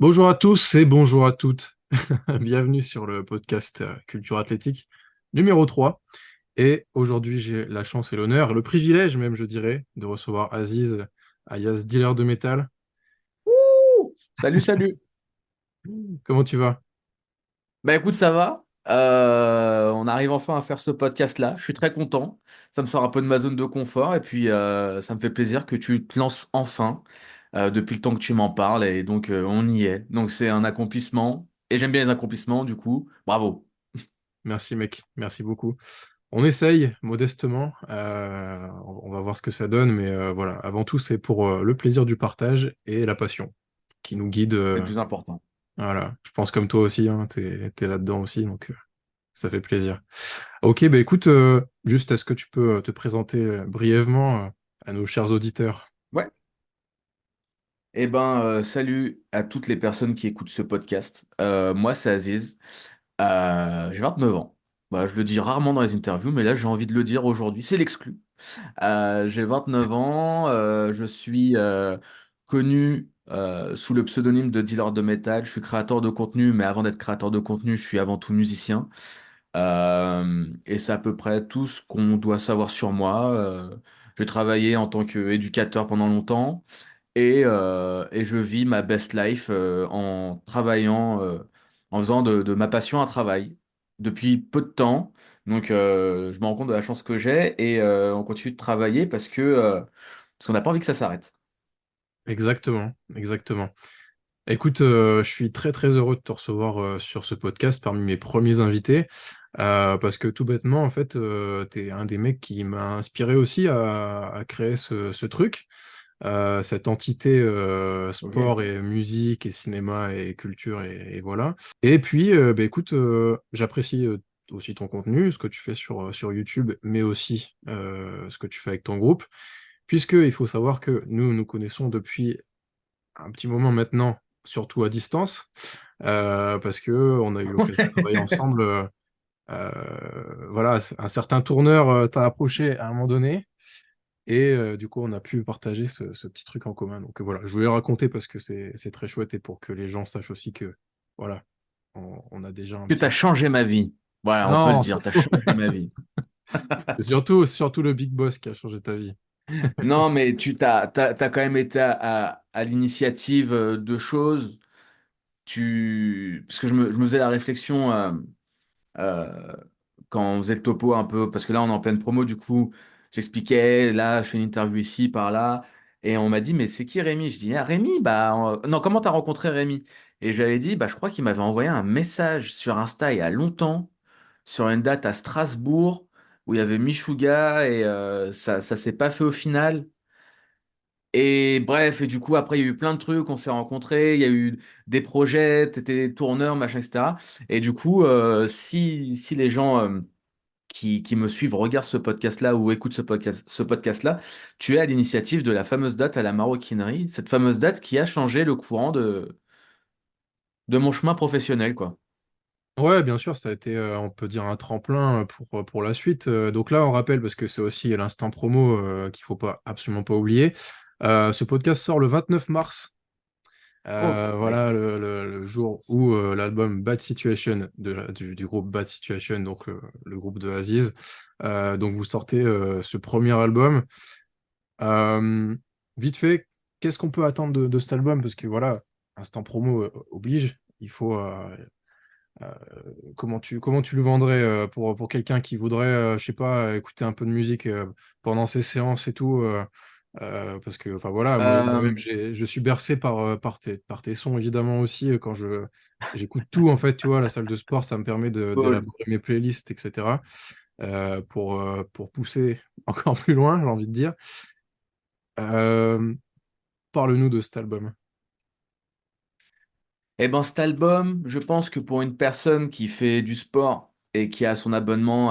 Bonjour à tous et bonjour à toutes. Bienvenue sur le podcast Culture Athlétique numéro 3. Et aujourd'hui, j'ai la chance et l'honneur, le privilège même, je dirais, de recevoir Aziz, alias dealer de métal. Salut, salut. Comment tu vas? Bah écoute, ça va. On arrive enfin à faire ce podcast-là. Je suis très content. Ça me sort un peu de ma zone de confort et puis ça me fait plaisir que tu te lances enfin depuis le temps que tu m'en parles et donc on y est. Donc c'est un accomplissement et j'aime bien les accomplissements du coup. Bravo. Merci mec, merci beaucoup. On essaye modestement, on va voir ce que ça donne, mais voilà, avant tout, c'est pour le plaisir du partage et la passion qui nous guide. C'est le plus important. Voilà, je pense comme toi aussi, hein, t'es là-dedans aussi, donc ça fait plaisir. Ok, bah écoute, juste est-ce que tu peux te présenter brièvement à nos chers auditeurs? Ouais. Eh ben salut à toutes les personnes qui écoutent ce podcast. Moi c'est Aziz. J'ai 29 ans. Bah, je le dis rarement dans les interviews, mais là j'ai envie de le dire aujourd'hui. C'est l'exclu. J'ai 29 ans, je suis connu sous le pseudonyme de dealer de métal. Je suis créateur de contenu, mais avant d'être créateur de contenu, je suis avant tout musicien. Et c'est à peu près tout ce qu'on doit savoir sur moi. J'ai travaillé en tant qu'éducateur pendant longtemps et je vis ma best life en travaillant, en faisant de ma passion un travail depuis peu de temps. Donc, je me rends compte de la chance que j'ai et on continue de travailler parce qu'on n'a pas envie que ça s'arrête. Exactement, exactement. Écoute, je suis très très heureux de te recevoir sur ce podcast parmi mes premiers invités, parce que tout bêtement, en fait, t'es un des mecs qui m'a inspiré aussi à créer ce truc, cette entité Ok. sport et musique et cinéma et culture et voilà. Et puis, bah, écoute, j'apprécie aussi ton contenu, ce que tu fais sur YouTube, mais aussi ce que tu fais avec ton groupe, puisque il faut savoir que nous nous connaissons depuis un petit moment maintenant, surtout à distance, parce que on a eu l'occasion de travailler ensemble. Voilà, un certain tourneur t'a approché à un moment donné, et du coup, on a pu partager ce petit truc en commun. Donc voilà, je voulais le raconter parce que c'est très chouette et pour que les gens sachent aussi que voilà, on a déjà un Que tu as petit. changé ma vie. Voilà, on peut le Non, dire, tu as changé ma vie. c'est surtout le Big Boss qui a changé ta vie. Non, mais t'as quand même été à l'initiative de choses. Parce que je me faisais la réflexion. Euh, Quand on faisait le topo un peu, parce que là on est en pleine promo, du coup j'expliquais, là je fais une interview ici, par là, et on m'a dit mais c'est qui Rémi? Je dis ah Rémi, bah non, comment t'as rencontré Rémi? Et j'avais dit bah je crois qu'il m'avait envoyé un message sur Insta il y a longtemps, sur une date à Strasbourg, où il y avait Michouga, et ça s'est pas fait au final. Et bref, et du coup, après, il y a eu plein de trucs, on s'est rencontrés, il y a eu des projets, t'étais tourneur, machin, etc. Et du coup, si les gens qui me suivent regardent ce podcast-là ou écoutent ce podcast-là, tu es à l'initiative de la fameuse date à la maroquinerie, cette fameuse date qui a changé le courant de mon chemin professionnel, quoi. Ouais, bien sûr, ça a été, on peut dire, un tremplin pour la suite. Donc là, on rappelle, parce que c'est aussi l'instant promo qu'il faut pas, absolument pas oublier. Ce podcast sort le 29 mars. Oh, Voilà nice. le jour où l'album Bad Situation du groupe Bad Situation, donc le groupe de Aziz. Donc vous sortez ce premier album. Euh, Vite fait, qu'est-ce qu'on peut attendre de cet album? Parce que voilà, instant promo oblige. Il faut, euh, comment tu le vendrais pour quelqu'un qui voudrait, je sais pas, écouter un peu de musique pendant ses séances et tout, parce que, enfin voilà, moi-même, Euh, je suis bercé par tes sons, évidemment, aussi, quand j'écoute tout, en fait, tu vois, la salle de sport, ça me permet Paul. d'élaborer mes playlists, etc., pour pousser encore plus loin, j'ai envie de dire. Euh, Parle-nous de cet album. Eh ben, cet album, je pense que pour une personne qui fait du sport et qui a son abonnement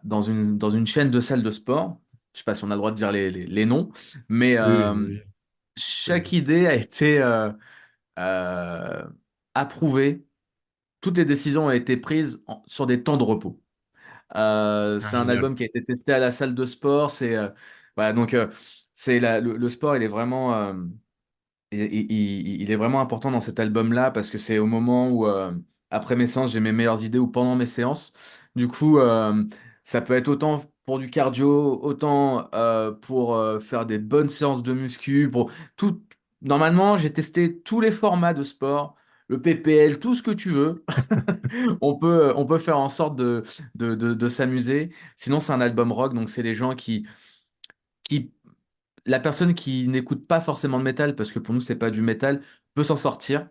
dans une chaîne de salles de sport, je sais pas si on a le droit de dire les noms, mais Oui, oui, chaque oui. idée a été euh, approuvée. Toutes les décisions ont été prises sur des temps de repos. Ah, C'est un génial. album qui a été testé à la salle de sport. Voilà, donc, le sport, il est vraiment. il est vraiment important dans cet album-là parce que c'est au moment où, après mes séances, j'ai mes meilleures idées ou pendant mes séances. Du coup, ça peut être autant pour du cardio, autant pour faire des bonnes séances de muscu. Pour tout. Normalement, j'ai testé tous les formats de sport, le PPL, tout ce que tu veux. On peut faire en sorte de s'amuser. Sinon, c'est un album rock, donc c'est les gens qui la personne qui n'écoute pas forcément de métal, parce que pour nous, c'est pas du métal, peut s'en sortir,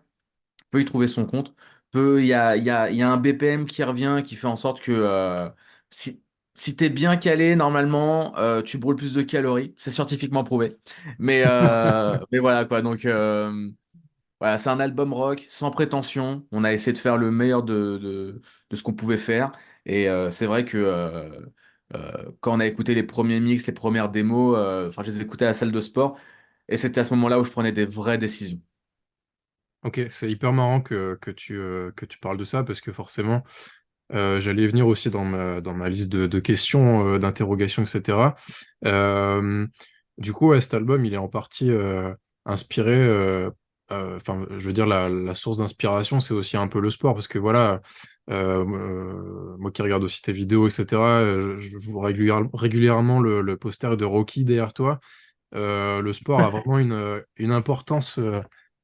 peut y trouver son compte, il y a un BPM qui revient, qui fait en sorte que si, si tu es bien calé, normalement, tu brûles plus de calories. C'est scientifiquement prouvé. Mais voilà quoi. Donc, voilà, c'est un album rock sans prétention. On a essayé de faire le meilleur de ce qu'on pouvait faire. Et c'est vrai que quand on a écouté les premiers mix, les premières démos, enfin, je les ai écoutés à la salle de sport. Et c'était à ce moment-là où je prenais des vraies décisions. Ok, c'est hyper marrant que tu parles de ça parce que forcément, j'allais y venir aussi dans ma liste de questions, d'interrogations, etc. Euh, du coup, ouais, cet album, il est en partie inspiré. Enfin, je veux dire, la source d'inspiration, c'est aussi un peu le sport parce que voilà, moi qui regarde aussi tes vidéos, etc., je vois régulièrement le poster de Rocky derrière toi. Le sport a vraiment une importance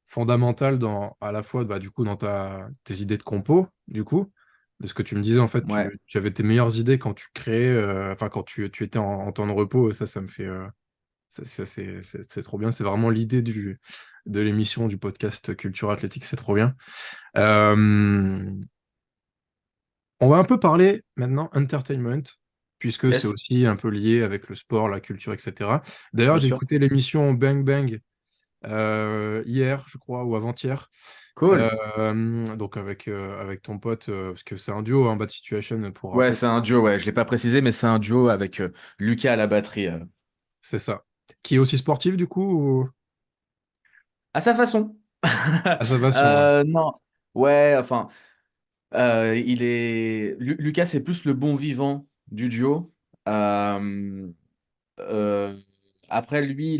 fondamentale à la fois bah, du coup, dans tes idées de compo, du coup. De ce que tu me disais, en fait, Ouais. tu avais tes meilleures idées quand tu créais, enfin, quand tu étais en temps de repos, et ça me fait. C'est trop bien. C'est vraiment l'idée de l'émission, du podcast Culture Athlétique, c'est trop bien. Euh, on va un peu parler maintenant entertainment, puisque c'est Yes, aussi un peu lié avec le sport, la culture, etc. D'ailleurs, bien j'ai sûr. écouté l'émission Bang Bang hier, je crois, ou avant-hier. Cool. Donc avec ton pote, parce que c'est un duo, hein, Bad Situation, pour Ouais, rappel, c'est un duo, ouais. Je l'ai pas précisé, mais c'est un duo avec Lucas à la batterie. c'est ça. Qui est aussi sportif, du coup, ou À sa façon. à sa façon, ouais. Non. Ouais, enfin, Lucas, c'est plus le bon vivant du duo. Euh, euh, Après, lui,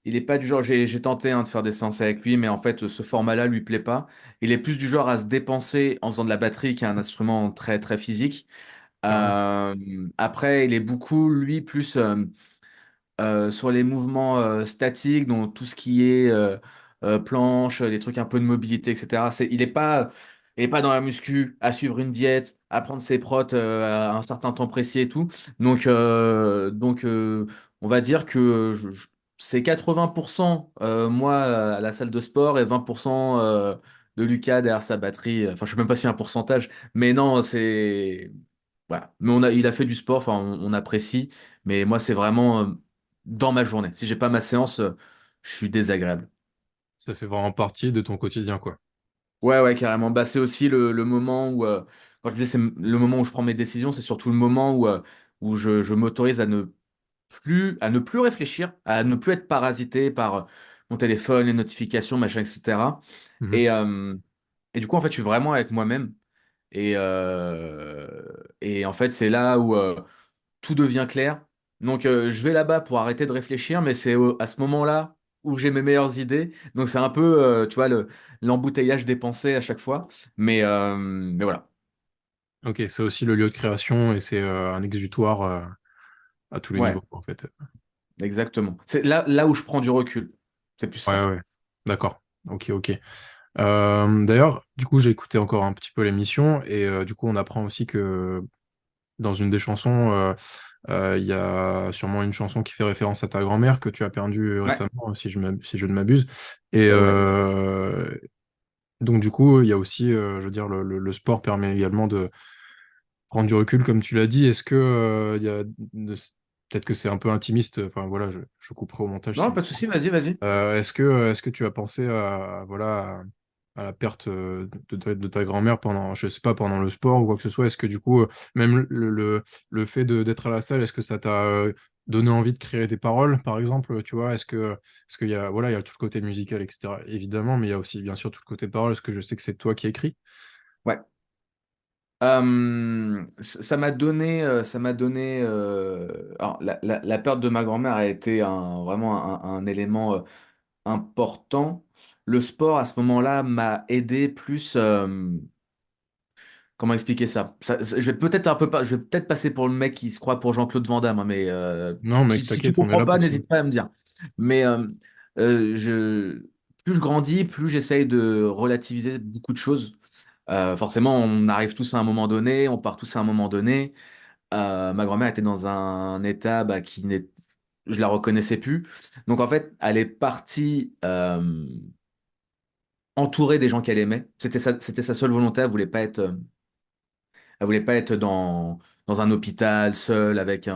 il est pas du genre. J'ai tenté hein, de faire des séances avec lui, mais en fait, ce format-là lui plaît pas. Il est plus du genre à se dépenser en faisant de la batterie, qui est un instrument très très physique. Carrément. Euh, Après, il est beaucoup, lui, plus. Sur les mouvements statiques, donc tout ce qui est planche, des trucs un peu de mobilité, etc. Il est pas dans la muscu, à suivre une diète, à prendre ses protes à un certain temps précis et tout. Donc, on va dire que c'est 80% moi à la salle de sport et 20% de Lucas derrière sa batterie. Enfin, je sais même pas si y a un pourcentage, mais non, c'est voilà. Mais il a fait du sport, enfin, on apprécie. Mais moi, c'est vraiment dans ma journée. Si j'ai pas ma séance, je suis désagréable. Ça fait vraiment partie de ton quotidien, quoi. Ouais, ouais, carrément. Bah, c'est aussi le moment où, quand je disais, c'est le moment où je prends mes décisions, c'est surtout le moment où je m'autorise à ne plus réfléchir, à ne plus être parasité par mon téléphone, les notifications, machin, etc. Mhm. Et, euh, et du coup, en fait, je suis vraiment avec moi-même. Et en fait, c'est là où tout devient clair. Donc, je vais là-bas pour arrêter de réfléchir, mais c'est à ce moment-là où j'ai mes meilleures idées. Donc, c'est un peu, tu vois, l'embouteillage des pensées à chaque fois. Mais voilà. Ok, c'est aussi le lieu de création et c'est un exutoire à tous les Ouais, niveaux, en fait. exactement. C'est là où je prends du recul. C'est plus Ouais, ça. ouais. D'accord. Ok, ok. D'ailleurs, du coup, j'ai écouté encore un petit peu l'émission et du coup, on apprend aussi que dans une des chansons, il y a sûrement une chanson qui fait référence à ta grand-mère que tu as perdue Ouais, récemment, si je ne m'abuse. Et c'est exact. donc, du coup, il y a aussi, je veux dire, le sport permet également de prendre du recul, comme tu l'as dit. Est-ce que il y a peut-être que c'est un peu intimiste, enfin voilà, je couperai au montage Non, s'il pas de faut. souci, vas-y, vas-y. Est-ce que tu as pensé voilà, à la perte de ta grand-mère pendant, je sais pas, pendant le sport ou quoi que ce soit? Est-ce que du coup, même le fait d'être à la salle, est-ce que ça t'a donné envie de créer des paroles, par exemple, tu vois? Est-ce qu'il y a, voilà, il y a tout le côté musical, etc., évidemment, mais il y a aussi, bien sûr, tout le côté parole. Est-ce que je sais que c'est toi qui écris? Ouais. Ça m'a donné. Alors, la perte de ma grand-mère a été vraiment un élément important. Le sport, à ce moment-là, m'a aidé plus. Comment expliquer ça? Je vais peut-être un peu pas, je vais peut-être passer pour le mec qui se croit pour Jean-Claude Van Damme, hein, mais Non, mec, si tu t'inquiète, on est comprends là pas, pour ça. n'hésite pas à me dire. Mais plus je grandis, plus j'essaye de relativiser beaucoup de choses. Forcément, on arrive tous à un moment donné, on part tous à un moment donné. Ma grand-mère était dans un état bah, qui n'est, je la reconnaissais plus. Donc en fait, elle est partie entourée des gens qu'elle aimait. C'était sa seule volonté. Elle voulait pas être dans un hôpital seule avec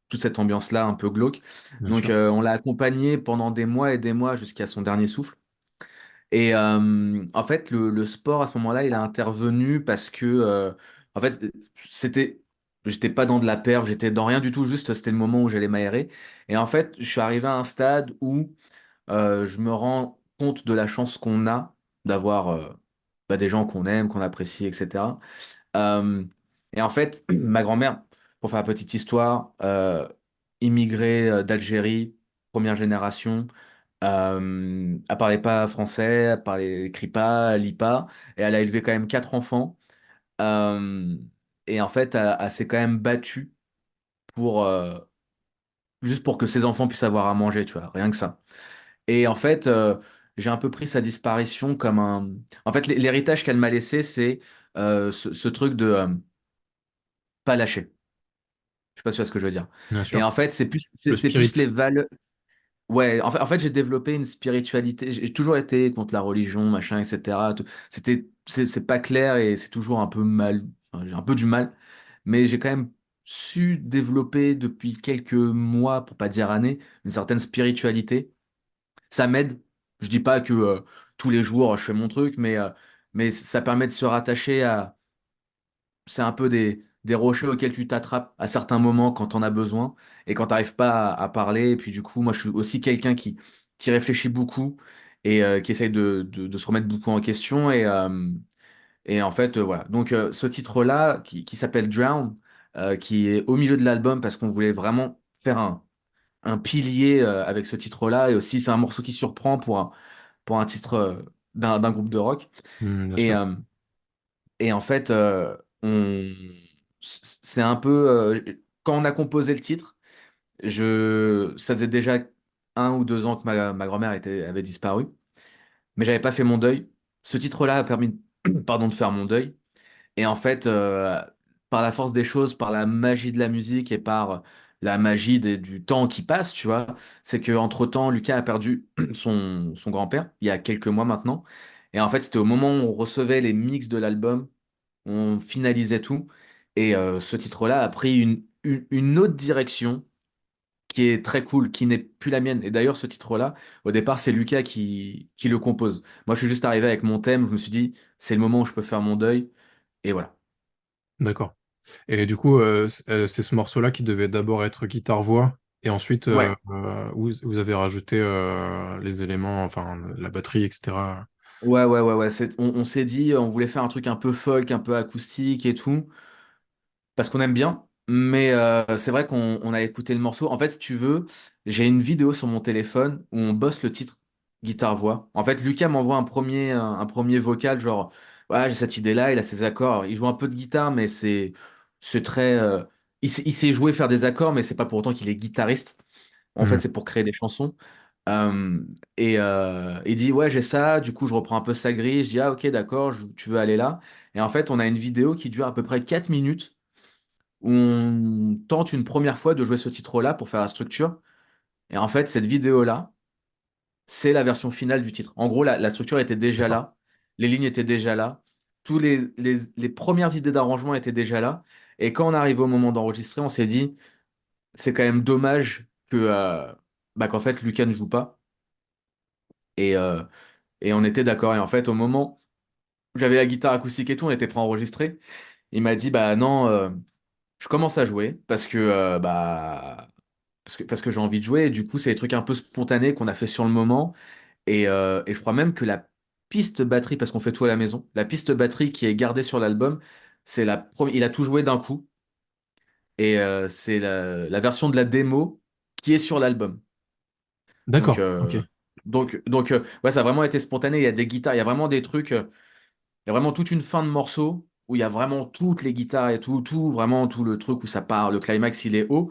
toute cette ambiance-là un peu glauque. Bien Donc sûr. on l'a accompagnée pendant des mois et des mois jusqu'à son dernier souffle. Et en fait, le sport à ce moment-là, il a intervenu parce que en fait, c'était, j'étais pas dans de la perf, j'étais dans rien du tout, juste c'était le moment où j'allais m'aérer. Et en fait, je suis arrivé à un stade où je me rends compte de la chance qu'on a d'avoir bah, des gens qu'on aime, qu'on apprécie, etc. Euh, et en fait, ma grand-mère, pour faire la petite histoire, immigrée d'Algérie, première génération, elle parlait pas français, écrit pas, elle lit pas, et elle a élevé quand même quatre enfants. Euh, et en fait, elle s'est quand même battue pour juste pour que ses enfants puissent avoir à manger, tu vois, rien que ça. Et en fait, j'ai un peu pris sa disparition comme un. En fait, l'héritage qu'elle m'a laissé, c'est ce truc de pas lâcher. Je sais pas si tu vois ce que je veux dire. Bien Et sûr. en fait, Le c'est plus les spirit. valeurs. Ouais, en fait, j'ai développé une spiritualité. J'ai toujours été contre la religion, machin, etc. C'est pas clair et c'est toujours un peu mal. Enfin, j'ai un peu du mal. Mais j'ai quand même su développer depuis quelques mois, pour pas dire années, une certaine spiritualité. Ça m'aide. Je dis pas que tous les jours je fais mon truc, mais ça permet de se rattacher à, c'est un peu des rochers auxquels tu t'attrapes à certains moments quand on a besoin et quand tu n'arrives pas à parler. Et puis du coup, moi, je suis aussi quelqu'un qui réfléchit beaucoup et qui essaye de se remettre beaucoup en question. Et en fait, voilà. Donc, ce titre-là, qui s'appelle Drown, qui est au milieu de l'album parce qu'on voulait vraiment faire un pilier avec ce titre-là. Et aussi, c'est un morceau qui surprend pour un titre d'un groupe de rock. Bien Et, sûr. euh, et en fait, on... c'est un peu... quand on a composé le titre, ça faisait déjà 1 ou 2 ans que ma grand-mère avait disparu, mais j'avais pas fait mon deuil. Ce titre-là a permis, pardon, de faire mon deuil. Et en fait, par la force des choses, par la magie de la musique et par la magie du temps qui passe, tu vois, c'est que entre-temps, Lucas a perdu son grand-père il y a quelques mois maintenant. Et en fait, c'était au moment où on recevait les mix de l'album, on finalisait tout. Et ce titre-là a pris une autre direction qui est très cool, qui n'est plus la mienne. Et d'ailleurs, ce titre-là, au départ, c'est Lucas qui le compose. Moi, je suis juste arrivé avec mon thème, je me suis dit, c'est le moment où je peux faire mon deuil. Et voilà. D'accord. Et du coup, c'est ce morceau-là qui devait d'abord être guitare-voix, et ensuite, Ouais, vous avez rajouté les éléments, enfin, la batterie, etc. ouais. On s'est dit, on voulait faire un truc un peu folk, un peu acoustique et tout, parce qu'on aime bien. Mais c'est vrai qu'on a écouté le morceau. En fait, si tu veux, j'ai une vidéo sur mon téléphone où on bosse le titre guitare-voix. En fait, Lucas m'envoie un premier vocal, genre, ouais, j'ai cette idée-là, il a ses accords. Alors, il joue un peu de guitare, mais c'est très. Il sait jouer, faire des accords, mais c'est pas pour autant qu'il est guitariste. En fait, Hmm. c'est pour créer des chansons. Euh, et il dit, ouais, j'ai ça. Du coup, je reprends un peu sa grille. Je dis, ah, ok, d'accord, tu veux aller là. Et en fait, on a une vidéo qui dure à peu près 4 minutes où on tente une première fois de jouer ce titre-là pour faire la structure. Et en fait, cette vidéo-là, c'est la version finale du titre. En gros, la structure était déjà D'accord. là, les lignes étaient déjà là, tous les premières idées d'arrangement étaient déjà là. Et quand on arrive au moment d'enregistrer, on s'est dit, c'est quand même dommage que, bah, qu'en fait, Lucas ne joue pas. Et, euh, et on était d'accord. Et en fait, au moment où j'avais la guitare acoustique et tout, on était prêt à enregistrer. Il m'a dit, bah non, je commence à jouer parce que j'ai envie de jouer. Et du coup, c'est des trucs un peu spontanés qu'on a fait sur le moment. Et je crois même que la piste batterie, parce qu'on fait tout à la maison, la piste batterie qui est gardée sur l'album, c'est la première. Il a tout joué d'un coup. Et c'est la version de la démo qui est sur l'album. Donc, D'accord. Ok. Ouais, ça a vraiment été spontané. Il y a des guitares, il y a vraiment des trucs, il y a vraiment toute une fin de morceau où il y a vraiment toutes les guitares et tout, vraiment tout le truc où ça part, le climax il est haut.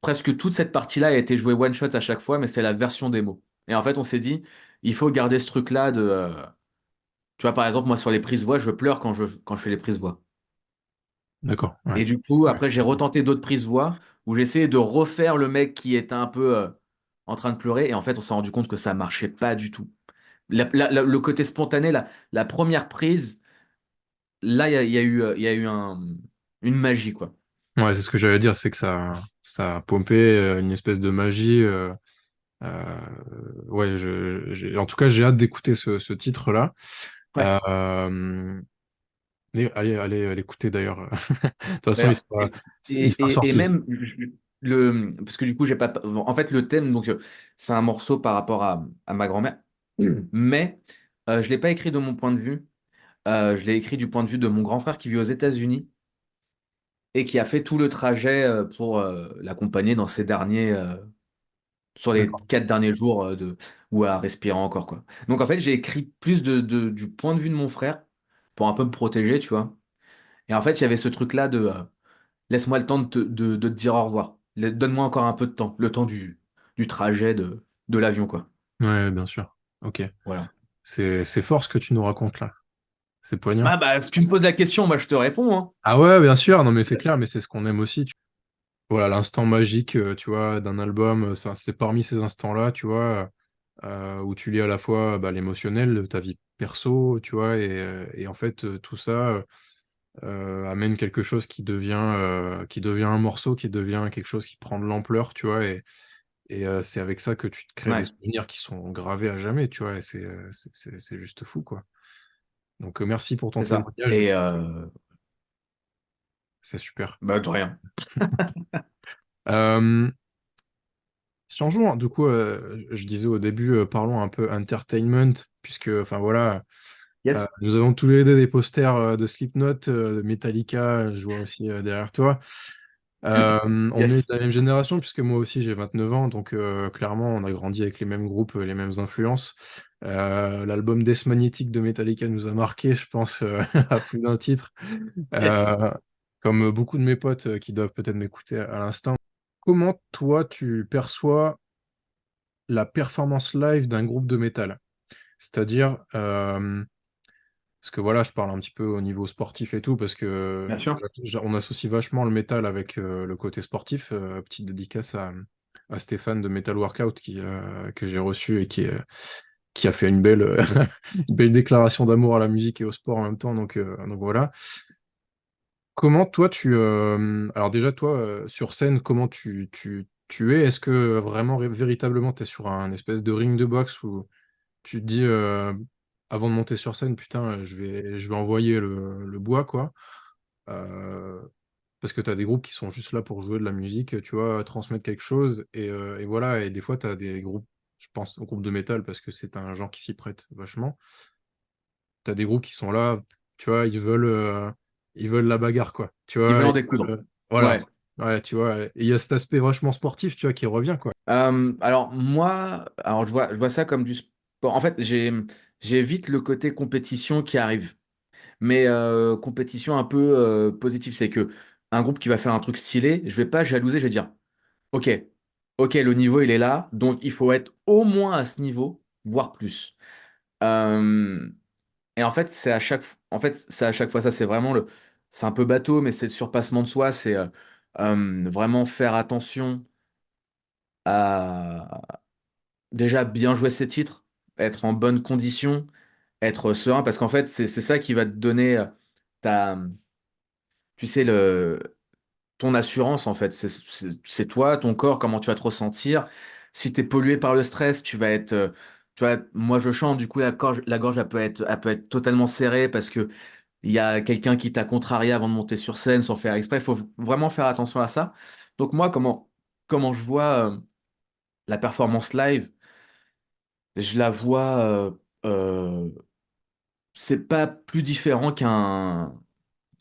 Presque toute cette partie-là a été jouée one shot à chaque fois, mais c'est la version démo. Et en fait, on s'est dit, il faut garder ce truc-là de, tu vois, par exemple, moi sur les prises voix, je pleure quand je fais les prises voix. D'accord, ouais. Et du coup, Ouais, après, j'ai retenté d'autres prises voix où j'essayais de refaire le mec qui était un peu en train de pleurer. Et en fait, on s'est rendu compte que ça marchait pas du tout. Le côté spontané, la première prise, là, il y a eu une magie, quoi. ouais, c'est ce que j'allais dire, c'est que ça a pompé une espèce de magie. Ouais, en tout cas, j'ai hâte d'écouter ce titre-là. Ouais. Euh, allez l'écouter d'ailleurs. De toute façon, D'ailleurs, il sera et sorti. même parce que du coup, j'ai pas. En fait, le thème, donc, c'est un morceau par rapport à ma grand-mère, mais je l'ai pas écrit de mon point de vue. Je l'ai écrit du point de vue de mon grand frère qui vit aux États-Unis et qui a fait tout le trajet pour l'accompagner dans ces derniers, sur les D'accord. 4 derniers jours ou à respirer encore, quoi. Donc en fait, j'ai écrit plus du point de vue de mon frère pour un peu me protéger, tu vois. Et en fait, il y avait ce truc-là de laisse-moi le temps de te dire au revoir. Donne-moi encore un peu de temps, le temps du trajet de l'avion, quoi. Ouais, bien sûr. Ok. Voilà. C'est fort ce que tu nous racontes là. C'est poignant. Ah bah, si tu me poses la question, moi je te réponds, hein. Ah ouais, bien sûr. Non, mais c'est clair, mais c'est ce qu'on aime aussi. Voilà, l'instant magique, tu vois, d'un album. Enfin, c'est parmi ces instants-là, tu vois, où tu lis à la fois bah, l'émotionnel de ta vie perso, tu vois, et en fait, tout ça amène quelque chose qui devient un morceau, qui devient quelque chose qui prend de l'ampleur, tu vois, et c'est avec ça que tu te crées des Ouais, souvenirs qui sont gravés à jamais, tu vois, et c'est juste fou, quoi. Donc, merci pour ton c'est ça. témoignage, Et c'est super. bah, de rien. Euh, Changeons, du coup, je disais au début, parlons un peu entertainment, puisque, enfin voilà, Yes. nous avons tous les deux des posters de Slipknot, de Metallica, je vois aussi derrière toi. On est Yes. de la même génération, puisque moi aussi j'ai 29 ans, donc clairement on a grandi avec les mêmes groupes, les mêmes influences. L'album Death Magnetic de Metallica nous a marqué, je pense, à plus d'un titre. Yes. Euh, Comme beaucoup de mes potes qui doivent peut-être m'écouter à l'instant. Comment toi tu perçois la performance live d'un groupe de métal? C'est-à-dire, parce que voilà, je parle un petit peu au niveau sportif et tout, parce que Bien sûr. on associe vachement le métal avec le côté sportif. Petite dédicace à Stéphane de Metal Workout que j'ai reçu et qui a fait une belle, une belle déclaration d'amour à la musique et au sport en même temps. Donc voilà. Comment toi alors déjà toi sur scène comment tu es? Est-ce que vraiment véritablement tu es sur un espèce de ring de boxe où tu te dis avant de monter sur scène putain je vais envoyer le bois quoi. Euh, Parce que tu as des groupes qui sont juste là pour jouer de la musique, tu vois, transmettre quelque chose et voilà, et des fois tu as des groupes, je pense aux groupes de métal parce que c'est un genre qui s'y prête vachement. T'as des groupes qui sont là, tu vois, ils veulent la bagarre, quoi. Tu Ils veulent vois, en découdre. voilà. Ouais. Ouais, tu vois, et il y a cet aspect vachement sportif, tu vois, qui revient, quoi. Alors moi, je vois ça comme du sport. En fait, j'évite le côté compétition qui arrive. Mais compétition un peu positive, c'est que un groupe qui va faire un truc stylé, je vais pas jalouser, je vais dire, ok, ok, le niveau il est là, donc il faut être au moins à ce niveau, voire plus. Euh, et en fait, c'est à chaque fois ça, c'est un peu bateau, mais c'est le surpassement de soi, c'est vraiment faire attention à déjà bien jouer ses titres, être en bonne condition, être serein, parce qu'en fait, c'est ça qui va te donner ta, tu sais, ton assurance, en fait. C'est toi, ton corps, comment tu vas te ressentir. Si tu es pollué par le stress, tu vas être. Tu vois, moi, je chante, du coup, la gorge elle peut être totalement serrée parce que il y a quelqu'un qui t'a contrarié avant de monter sur scène sans faire exprès. Il faut vraiment faire attention à ça. Donc, moi, comment je vois la performance live, je la vois. C'est pas plus différent qu'un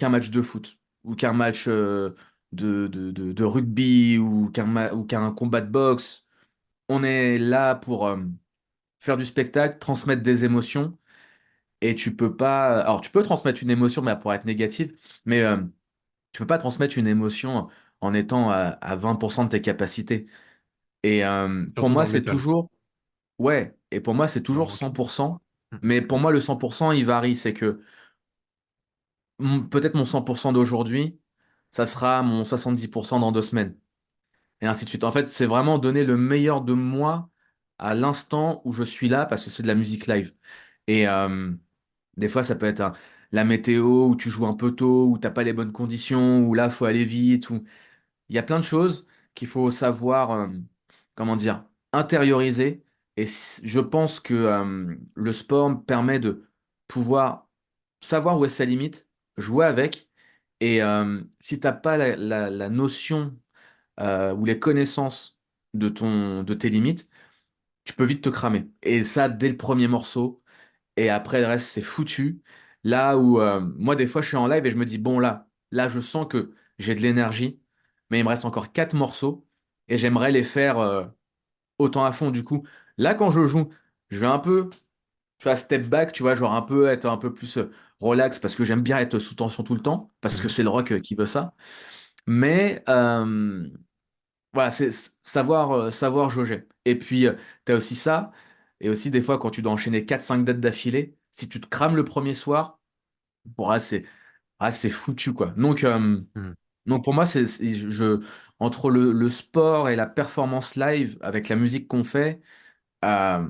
match de foot ou qu'un match de rugby ou qu'un combat de boxe. On est là faire du spectacle, transmettre des émotions, et tu peux pas. Alors, tu peux transmettre une émotion, mais elle pourrait être négative, mais tu peux pas transmettre une émotion en étant à 20% de tes capacités. Et pour Surtout moi, dans le c'est métal. toujours. Ouais, et pour moi, c'est Dans le toujours rock. 100%. Mm. Mais pour moi, le 100%, il varie. C'est que peut-être mon 100% d'aujourd'hui, ça sera mon 70% dans 2 semaines. Et ainsi de suite. En fait, c'est vraiment donner le meilleur de moi à l'instant où je suis là parce que c'est de la musique live. Et des fois, ça peut être la météo où tu joues un peu tôt, où t'as pas les bonnes conditions, où là, faut aller vite. Il y a plein de choses qu'il faut savoir, comment dire, intérioriser. Et je pense que le sport me permet de pouvoir savoir où est sa limite, jouer avec. Et si t'as pas la notion ou les connaissances de tes limites, tu peux vite te cramer. Et ça, dès le premier morceau. Et après, le reste, c'est foutu. Là où, moi, des fois, je suis en live et je me dis, bon, là, je sens que j'ai de l'énergie, mais il me reste encore 4 morceaux et j'aimerais les faire autant à fond. Du coup, là, quand je joue, je vais un peu, tu vois, step back, tu vois, genre un peu être un peu plus relax parce que j'aime bien être sous tension tout le temps, parce que Mhm. c'est le rock qui veut ça. Mais voilà, c'est savoir jauger. Et puis, tu as aussi ça. Et aussi, des fois, quand tu dois enchaîner 4 5 dates d'affilée, si tu te crames le premier soir, bon, c'est foutu, quoi. Mhm. Donc pour moi, entre le sport et la performance live avec la musique qu'on fait, euh,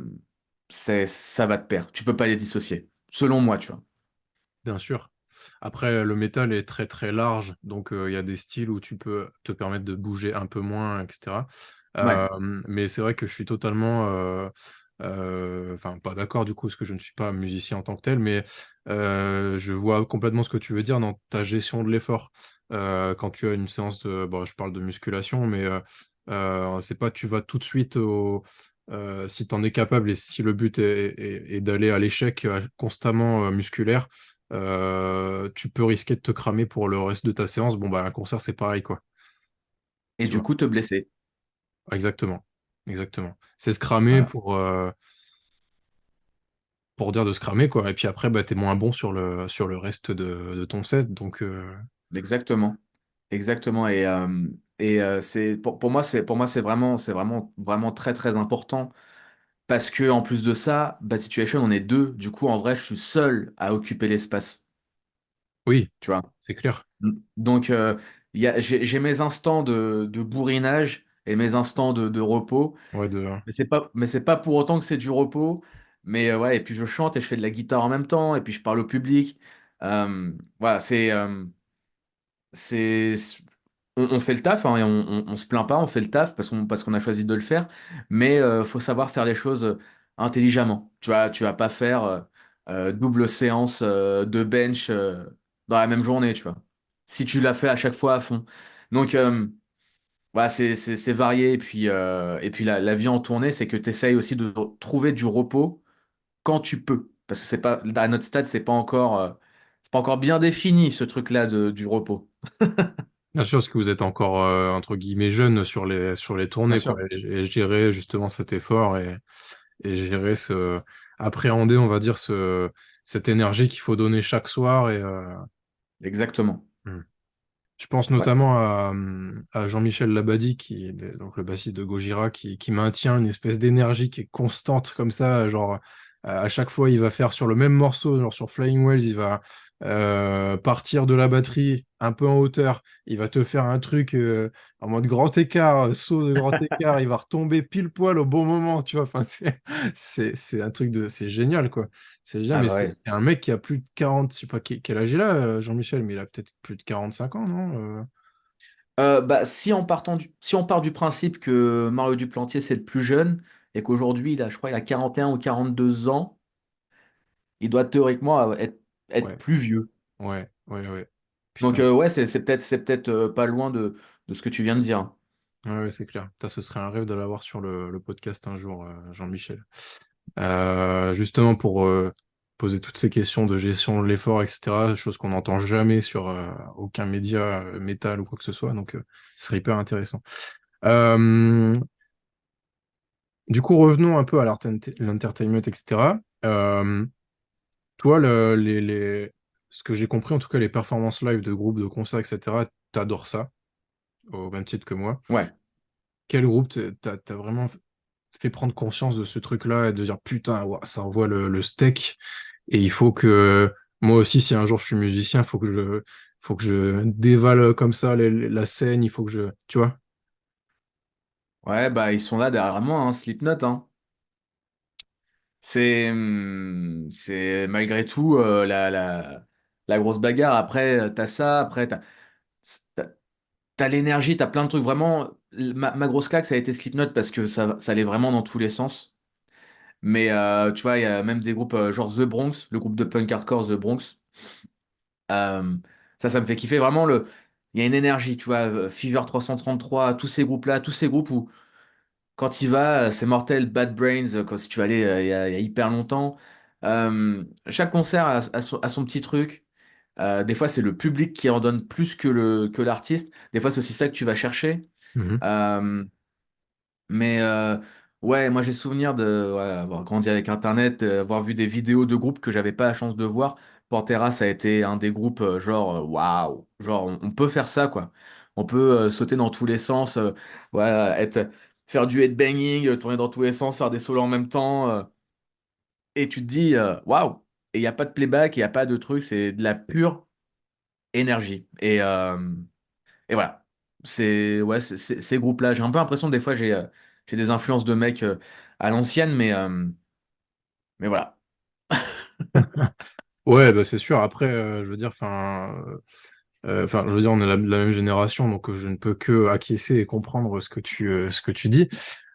ça va de pair. Tu peux pas les dissocier, selon moi, tu vois. Bien sûr. Après, le métal est très très large, donc il y a des styles où tu peux te permettre de bouger un peu moins, etc. Ouais. Mais c'est vrai que je suis totalement, enfin pas d'accord du coup, parce que je ne suis pas musicien en tant que tel, mais je vois complètement ce que tu veux dire dans ta gestion de l'effort. Quand tu as une séance de, bon, je parle de musculation, mais c'est pas tu vas tout de suite si tu en es capable et si le but est d'aller à l'échec constamment musculaire, tu peux risquer de te cramer pour le reste de ta séance. Bon, bah, un concert, c'est pareil, quoi. Et Tu du vois. coup, te blesser. Exactement. Exactement. C'est se cramer Voilà. pour dire de se cramer, quoi. Et puis après, bah, t'es moins bon sur le reste de ton set. Donc, Exactement. Exactement. Et c'est pour moi, c'est vraiment, vraiment très, très important. Parce que en plus de ça, Bad Situation, on est deux. Du coup, en vrai, je suis seul à occuper l'espace. oui, Tu vois. c'est clair. Donc, j'ai mes instants de bourrinage et mes instants de repos. Ouais, Mais c'est pas pour autant que c'est du repos. Mais ouais, et puis je chante et je fais de la guitare en même temps. Et puis je parle au public. Voilà, c'est, on fait le taf, hein, et on se plaint pas, on fait le taf parce qu'on a choisi de le faire, mais faut savoir faire les choses intelligemment. Tu vas pas faire double séance de bench dans la même journée, tu vois. Si tu l'as fait à chaque fois à fond. Donc, voilà, c'est varié. Et puis la vie en tournée, c'est que tu essayes aussi de trouver du repos quand tu peux. Parce que c'est pas, à notre stade, c'est pas encore bien défini, ce truc-là du repos. Bien sûr, parce que vous êtes encore, entre guillemets, jeune sur les Bien tournées, quoi. sûr. Et gérer justement cet effort et gérer appréhender, on va dire, cette énergie qu'il faut donner chaque soir. Exactement. Hmm. Je pense Ouais. notamment à Jean-Michel Labadie, qui est donc le bassiste de Gojira, qui maintient une espèce d'énergie qui est constante comme ça. Genre, à chaque fois, il va faire sur le même morceau, genre sur Flying Wells, il va partir de la batterie un peu en hauteur. Il va te faire un truc en mode grand écart, saut de grand écart. Il va retomber pile poil au bon moment, tu vois. Enfin, c'est un truc de. C'est génial, quoi. C'est génial, Ah mais bah ouais. c'est un mec qui a plus de 40, je sais pas quel âge il a, Jean-Michel, mais il a peut-être plus de 45 ans, non? Bah, si on part du principe que Mario Duplantier, c'est le plus jeune, et qu'aujourd'hui, je crois, il a 41 ou 42 ans, il doit théoriquement être Ouais, plus vieux. ouais. Donc, Putain, ouais, c'est peut-être pas loin de ce que tu viens de dire. ouais, c'est clair. Putain, ce serait un rêve de l'avoir sur le podcast un jour, Jean-Michel. Justement pour poser toutes ces questions de gestion de l'effort, etc., chose qu'on n'entend jamais sur aucun média métal ou quoi que ce soit, donc ce serait hyper intéressant. Euh, Du coup, revenons un peu à l'entertainment, etc. Euh, Toi, ce que j'ai compris, en tout cas, les performances live de groupes, de concerts, etc., t'adores ça, au même titre que moi. Ouais. Quel groupe t'as vraiment fait prendre conscience de ce truc-là et de dire, putain, ouah, ça envoie le steak, et il faut que, moi aussi, si un jour je suis musicien, faut que je dévale comme ça la scène, il faut que je, tu vois? Ouais, bah ils sont là derrière moi, hein, Slipknot, hein. C'est malgré tout la grosse bagarre. Après, t'as ça, après, t'as, t'as l'énergie, t'as plein de trucs. Vraiment, ma grosse claque, ça a été Slipknot parce que ça allait vraiment dans tous les sens. Mais tu vois, il y a même des groupes genre The Bronx, le groupe de punk hardcore The Bronx. Euh, ça me fait kiffer. Vraiment, il y a une énergie, tu vois. Fever 333, tous ces groupes-là, tous ces groupes où quand il va, c'est mortel, Bad Brains, quand si tu vas aller il y a hyper longtemps. Chaque concert a son petit truc. Des fois, c'est le public qui en donne plus que l'artiste. Des fois, c'est aussi ça que tu vas chercher. Mhm. Euh, mais ouais, moi j'ai souvenir de ouais, avoir grandi avec Internet, avoir vu des vidéos de groupes que j'avais pas la chance de voir. Pantera, ça a été un des groupes genre waouh, genre on peut faire ça quoi. On peut sauter dans tous les sens, voilà, faire du headbanging, tourner dans tous les sens, faire des solos en même temps, et tu te dis waouh. Et il n'y a pas de playback, il n'y a pas de truc, c'est de la pure énergie. Et voilà. C'est ouais, ces groupes-là. J'ai un peu l'impression des fois j'ai des influences de mecs à l'ancienne, mais voilà. Ouais, bah c'est sûr. Après, je veux dire, enfin, je veux dire, on est la même génération, donc je ne peux que acquiescer et comprendre ce que tu dis.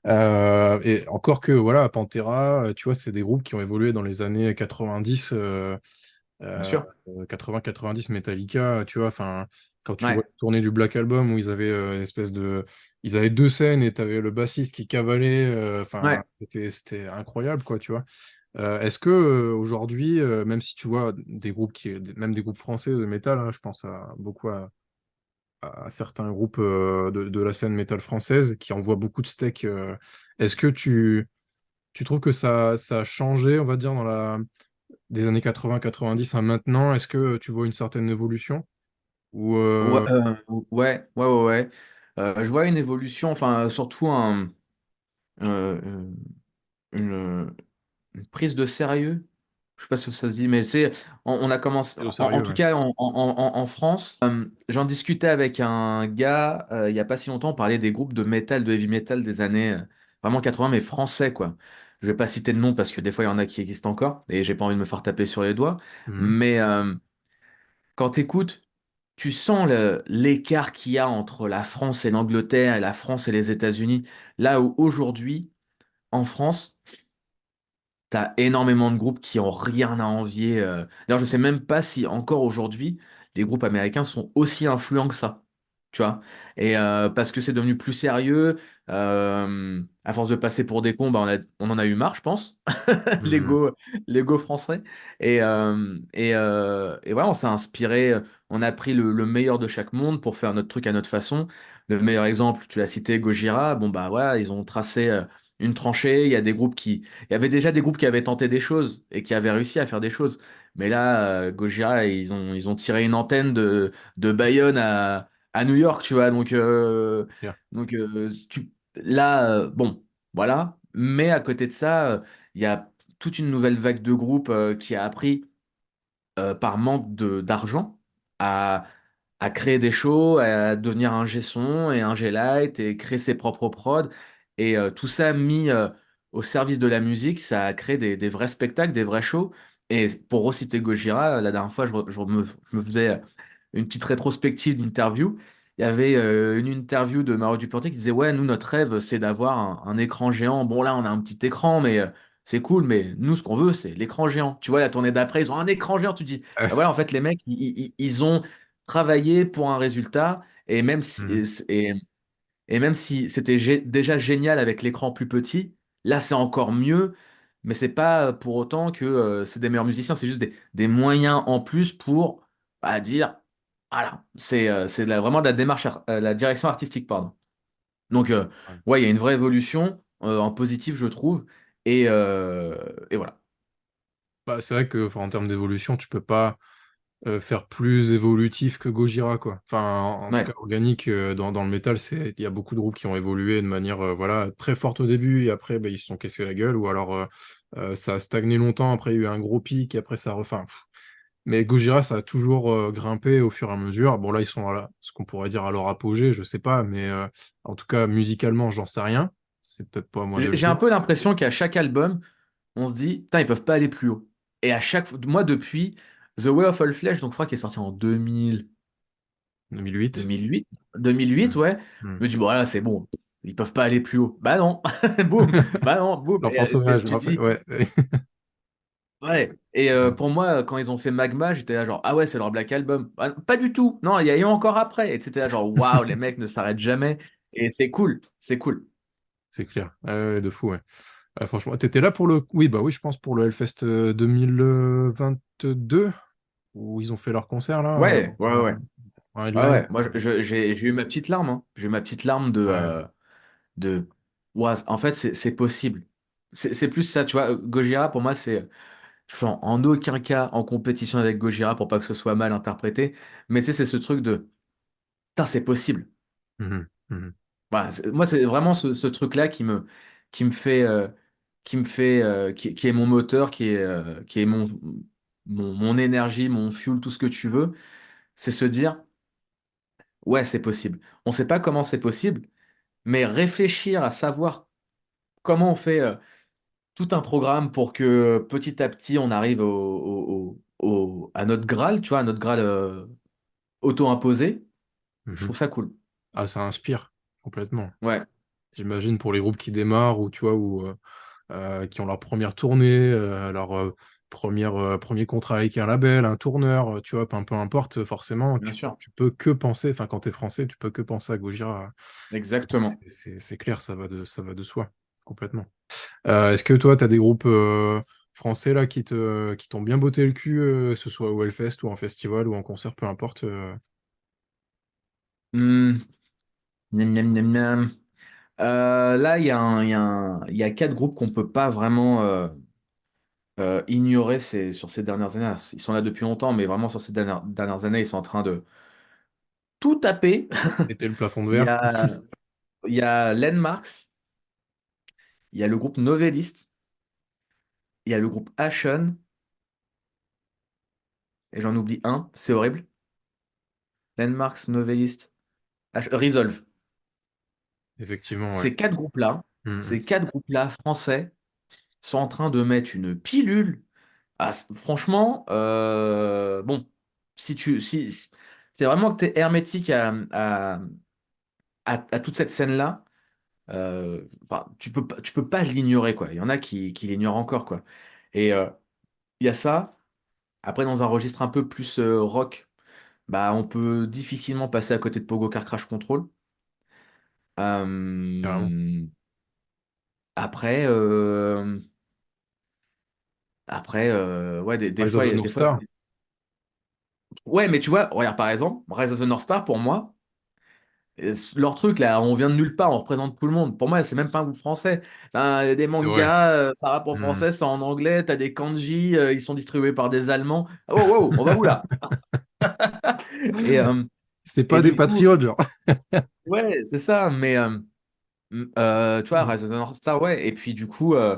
Et encore que, voilà, Pantera, tu vois, c'est des groupes qui ont évolué dans les années 90, Bien euh, sûr. 80-90, Metallica, tu vois, enfin, quand tu vois Ouais, la tournée du Black Album où ils avaient une espèce de. Ils avaient deux scènes et tu avais le bassiste qui cavalait, enfin, ouais. c'était incroyable, quoi, tu vois. Est-ce que aujourd'hui, même si tu vois des groupes même des groupes français de métal, hein, je pense beaucoup à certains groupes de la scène métal française qui envoient beaucoup de steaks, est-ce que tu trouves que ça a changé, on va dire, des années 80-90 à maintenant? Est-ce que tu vois une certaine évolution? Ou Ouais, ouais. Je vois une évolution, enfin, surtout euh, une, une prise de sérieux. Je sais pas si ça se dit, mais on a commencé, au en sérieux, tout ouais. cas en France, j'en discutais avec un gars il y a pas si longtemps, on parlait des groupes de métal, de heavy metal des années vraiment 80, mais français, quoi. Je vais pas citer de nom parce que des fois il y en a qui existent encore et j'ai pas envie de me faire taper sur les doigts, Mhm. mais quand t'écoutes, tu sens l'écart qu'il y a entre la France et l'Angleterre et la France et les États-Unis, là où aujourd'hui, en France, t'as énormément de groupes qui ont rien à envier. D'ailleurs, je sais même pas si encore aujourd'hui, les groupes américains sont aussi influents que ça. Tu vois? Et parce que c'est devenu plus sérieux, à force de passer pour des cons, bah, on en a eu marre, je pense. Mhm. L'ego, l'ego français. Et voilà, on s'est inspiré, on a pris le meilleur de chaque monde pour faire notre truc à notre façon. Le meilleur exemple, tu l'as cité, Gojira. Bon, bah voilà, ils ont tracé une tranchée. Il y avait déjà des groupes qui avaient tenté des choses et qui avaient réussi à faire des choses. Mais là, Gojira, ils ont tiré une antenne de Bayonne à New York, tu vois. Yeah. Là, bon, voilà. Mais à côté de ça, il y a toute une nouvelle vague de groupes qui a appris par manque d'argent à, à créer des shows, à devenir un son et un light et créer ses propres prods. Et tout ça mis au service de la musique, ça a créé des vrais spectacles, des vrais shows. Et pour reciter Gojira, la dernière fois, je me faisais une petite rétrospective d'interview. Il y avait une interview de Mario Dupontel qui disait, ouais, nous, notre rêve, c'est d'avoir un écran géant. Bon, là, on a un petit écran, mais c'est cool, mais nous, ce qu'on veut, c'est l'écran géant. Tu vois, la tournée d'après, ils ont un écran géant. Tu dis, bah voilà, en fait, les mecs, ils ont travaillé pour un résultat, et même si, Mhm. et même si c'était déjà génial avec l'écran plus petit, là, c'est encore mieux. Mais c'est pas pour autant que c'est des meilleurs musiciens, c'est juste des moyens en plus pour dire, voilà, vraiment de la démarche, la direction artistique, pardon. Donc, Ouais. ouais, il y a une vraie évolution. en positif, je trouve. Et voilà. Bah, c'est vrai que, enfin, en termes d'évolution, tu peux pas faire plus évolutif que Gojira, quoi. Enfin, en tout Ouais. cas, organique, dans le métal, il y a beaucoup de groupes qui ont évolué de manière voilà, très forte au début, et après, bah, ils se sont cassés la gueule, ou alors ça a stagné longtemps, après, il y a eu un gros pic, et après, ça a refait. Mais Gojira, ça a toujours grimpé au fur et à mesure. Bon, là, ils sont à ce qu'on pourrait dire à leur apogée, je sais pas, mais en tout cas, musicalement, j'en sais rien. C'est peut-être pas à moi de le J'ai un dire. peu l'impression qu'à chaque album, on se dit, putain, ils peuvent pas aller plus haut. Et à chaque fois, moi, depuis The Way of All Flesh, donc je crois qu'il est sorti en 2000, 2008. 2008, 2008, Hmm. ouais, Hmm. je me dis, bon, voilà, c'est bon, ils peuvent pas aller plus haut. Bah non, boum, bah non, boum. L'enfant sauvage, Tu te dis, ouais. ouais. Et pour moi, quand ils ont fait Magma, j'étais là genre, ah ouais, c'est leur Black Album. Ah, pas du tout. Non, il y a eu encore après. Et c'était là genre, waouh, les mecs ne s'arrêtent jamais. Et c'est cool, c'est cool. C'est clair. Ouais, de fou, ouais. Franchement, t'étais là pour le. Oui, bah oui, je pense pour le Hellfest 2022, où ils ont fait leur concert, là, Ouais, ouais, ouais. en Ouais, headline. ouais. Moi, j'ai eu ma petite larme, hein. J'ai eu ma petite larme Ouais. de... Ouais, en fait, c'est possible. C'est plus ça, tu vois. Gojira, pour moi, c'est... Je suis en aucun cas en compétition avec Gojira pour pas que ce soit mal interprété. Mais tu sais, c'est ce truc de... Putain, c'est possible. Mhm, mhm, Voilà, moi, c'est vraiment ce truc-là qui me fait... qui est mon moteur, qui est mon énergie, mon fuel, tout ce que tu veux. C'est se dire, ouais, c'est possible. On sait pas comment c'est possible, mais réfléchir à savoir comment on fait tout un programme pour que petit à petit on arrive à notre Graal, tu vois, à notre Graal auto-imposé, je mhm. trouve ça cool. Ah, ça inspire complètement. Ouais, J'imagine pour les groupes qui démarrent ou tu vois ou qui ont leur première tournée, leur premier contrat avec un label, un tourneur, tu vois, peu importe, forcément, bien sûr. tu peux que penser, enfin quand t'es français, tu peux que penser à Gojira. Donc Exactement. c'est clair, ça va de soi, complètement. Est-ce que toi, tu as des groupes français là qui t'ont bien botté le cul, que ce soit au Hellfest ou en festival ou en concert, peu importe. Hmm, Miam, miam, miam, miam. Là, il y a quatre groupes qu'on peut pas vraiment ignorer sur ces dernières années. Ils sont là depuis longtemps, mais vraiment sur ces dernières années, ils sont en train de tout taper. Était le plafond de Il y verre. a, il y a Landmarks, il y a le groupe Novelist, il y a le groupe Ashen, et j'en oublie un, c'est horrible. Landmarks, Novelist, Resolve. Effectivement, ouais. Ces quatre groupes-là, Mhm. ces quatre groupes-là français sont en train de mettre une pilule. Ah, franchement, bon, si c'est vraiment que tu es hermétique à toute cette scène-là, enfin, tu peux pas l'ignorer, quoi. Il y en a qui l'ignorent encore, quoi. Et il y a ça. Après, dans un registre un peu plus rock, bah, on peut difficilement passer à côté de Pogo Car Crash Control. Carrément. Euh, après, ouais, des Rise of fois, the North Star. ouais, mais tu vois, regarde par exemple, Rise of the North Star, pour moi, leur truc là, on vient de nulle part, on représente tout le monde. Pour moi, c'est même pas un groupe français. Il y a des C'est vrai. mangas, ça rappe en Mhm. français, c'est en anglais, t'as des kanji, ils sont distribués par des Allemands. Oh, wow, on va où là? Et, euh, C'est et pas des du coup, patriotes, genre. ouais, c'est ça, mais tu vois, Rise of the North Star, ouais, et puis du coup, ouais,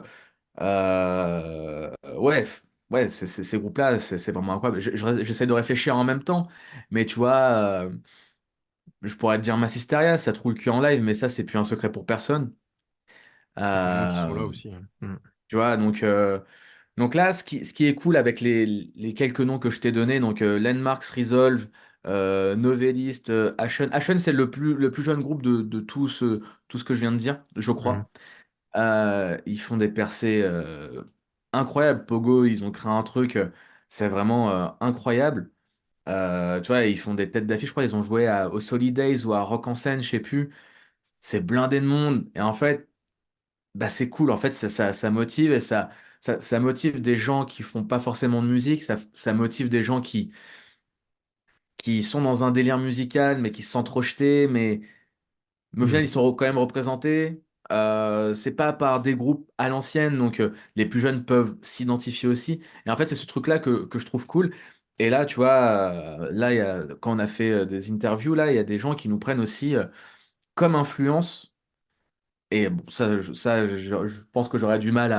ouais, ces groupes-là, c'est vraiment incroyable. J'essaie de réfléchir en même temps, mais tu vois, je pourrais te dire Massisteria, ça te roule le cul en live, mais ça, c'est plus un secret pour personne. Ça fait un moment qu'ils sont là Euh, aussi, hein. Mhm. Tu vois, donc là, ce qui est cool avec les quelques noms que je t'ai donnés, donc Landmarks, Resolve, Novelist, Ashen. Ashen, c'est le plus jeune groupe de tout ce que je viens de dire, je Mhm. crois. Ils font des percées incroyables. Pogo, ils ont créé un truc, c'est vraiment incroyable. Tu vois, ils font des têtes d'affiche, je crois, ils ont joué au Solid Days ou à Rock en scène, je sais plus. C'est blindé de monde. Et en fait, bah, c'est cool. En fait, ça motive et ça motive des gens qui font pas forcément de musique. Ça motive des gens qui sont dans un délire musical, mais qui se sentent rejetés, mais au final, ils sont quand même représentés. c'est pas par des groupes à l'ancienne, donc les plus jeunes peuvent s'identifier aussi. Et en fait, c'est ce truc-là que je trouve cool. Et là, tu vois, là, quand on a fait des interviews, là, il y a des gens qui nous prennent aussi comme influence. Et bon, je pense que j'aurais du mal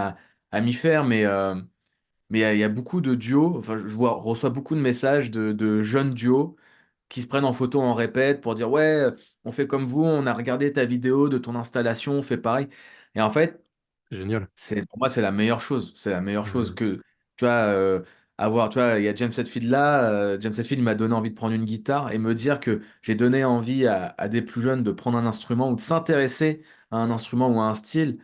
à m'y faire, mais il y a beaucoup de duos. Enfin, reçois beaucoup de messages de jeunes duos qui se prennent en photo en répète pour dire ouais, on fait comme vous, on a regardé ta vidéo de ton installation, on fait pareil. Et en fait, C'est génial. pour moi, c'est la meilleure chose. C'est la meilleure chose Mhm. que tu vois, avoir. Tu vois, il y a James Hetfield là. James Hetfield il m'a donné envie de prendre une guitare et me dire que j'ai donné envie à des plus jeunes de prendre un instrument ou de s'intéresser à un instrument ou à un style.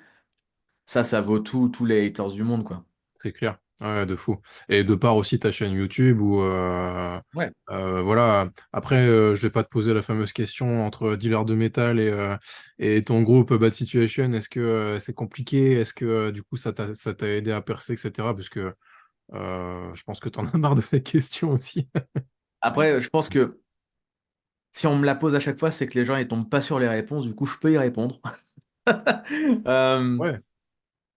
Ça vaut tous les haters du monde, quoi. C'est clair. Ouais, de fou. Et de part aussi ta chaîne YouTube où Ouais. voilà. Après, je vais pas te poser la fameuse question entre dealer de métal et ton groupe Bad Situation. Est-ce que c'est compliqué? Est-ce que du coup ça t'a aidé à percer, etc. Puisque je pense que tu en as marre de ces questions aussi. Après, je pense que si on me la pose à chaque fois, c'est que les gens ils tombent pas sur les réponses. Du coup, je peux y répondre. Euh, Ouais.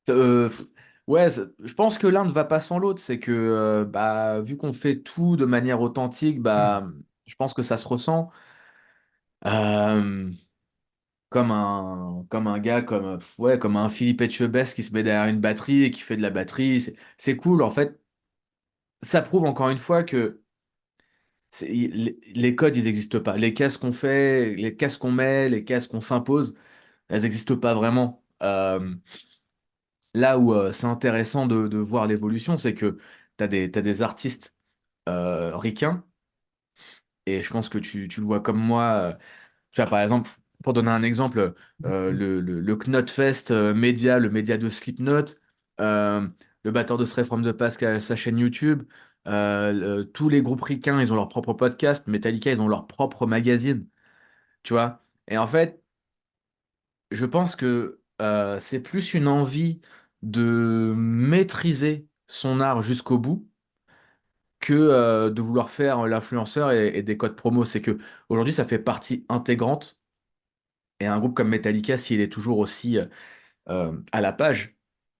pff, ouais, je pense que l'un ne va pas sans l'autre. C'est que bah, vu qu'on fait tout de manière authentique, bah, je pense que ça se ressent. Euh, comme un gars, ouais, comme un Philippe Etchebest qui se met derrière une batterie et qui fait de la batterie. C'est cool. En fait, ça prouve encore une fois que les codes, ils n'existent pas. Les cases qu'on fait, les cases qu'on met, les cases qu'on s'impose, elles n'existent pas vraiment. Là où c'est intéressant de voir l'évolution, c'est que t'as des artistes ricains, et je pense que tu le vois comme moi. Tu vois, par exemple, pour donner un exemple, le Knotfest média, le média de Slipknot, euh, le batteur de Stray from the Past qui a sa chaîne YouTube, tous les groupes ricains, ils ont leur propre podcast, Metallica, ils ont leur propre magazine, tu vois. Et en fait, je pense que c'est plus une envie de maîtriser son art jusqu'au bout que de vouloir faire l'influenceur et des codes promo. C'est que aujourd'hui, ça fait partie intégrante. Et un groupe comme Metallica, s'il est toujours aussi à la page,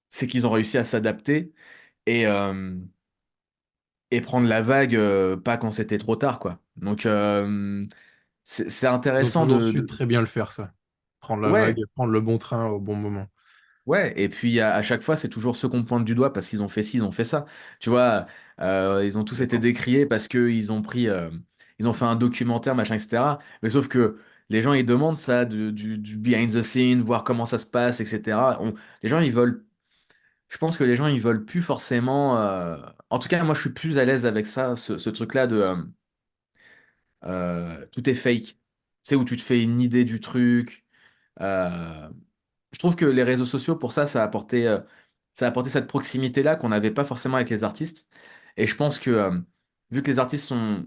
c'est qu'ils ont réussi à s'adapter et, euh, et prendre la vague, pas quand c'était trop tard, quoi. Donc, c'est Ils ont intéressant toujours su très bien le faire, ça. Prendre la vague, Ouais, prendre le bon train au bon moment. ouais. Et puis, à chaque fois, c'est toujours ceux qu'on pointe du doigt parce qu'ils ont fait ci, ils ont fait ça. Tu vois, ils ont tous été D'accord. décriés parce qu'ils ont pris... ils ont fait un documentaire, machin, etc. Mais sauf que les gens, ils demandent ça, du behind the scene, voir comment ça se passe, etc. Les gens, ils veulent je pense que les gens, ils veulent plus forcément. En tout cas, moi, je suis plus à l'aise avec ça, ce truc-là de tout est fake. Tu sais, où tu te fais une idée du truc. Euh, je trouve que les réseaux sociaux, pour ça, ça a apporté cette proximité-là qu'on n'avait pas forcément avec les artistes. Et je pense que, vu que les artistes sont,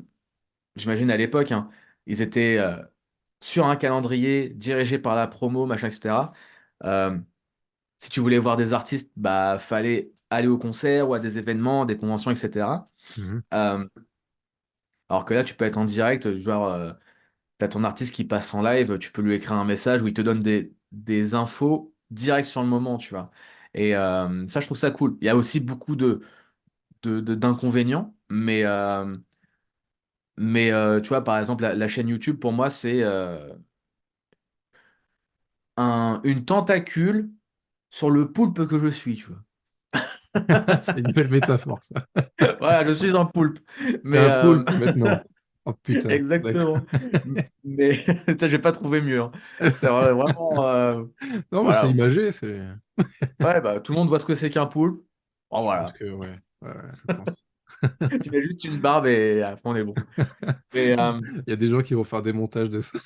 j'imagine à l'époque, hein, ils étaient sur un calendrier, dirigés par la promo, machin, etc. euh, Si tu voulais voir des artistes, bah fallait aller au concert ou à des événements, des conventions, etc. Mhm. Euh, alors que là, tu peux être en direct, genre, t'as ton artiste qui passe en live, tu peux lui écrire un message où il te donne des infos direct sur le moment, tu vois. Et ça, je trouve ça cool. Il y a aussi beaucoup d'inconvénients, mais tu vois, par exemple, la chaîne YouTube, pour moi, c'est une tentacule sur le poulpe que je suis, tu vois. C'est une belle métaphore, ça. Voilà, je suis un poulpe. T'es Mais un poulpe maintenant. Oh putain, d'accord. exactement. Mais ça, j'ai pas trouvé mieux, hein. C'est vraiment. Non, mais c'est Voilà. imagé, c'est. Ouais, bah, tout le monde voit ce que c'est qu'un poulpe. Bon, Je pense voilà. que, ouais, ouais, je pense. Tu mets juste une barbe et après, on est bon. Mais Il y a des gens qui vont faire des montages de ça.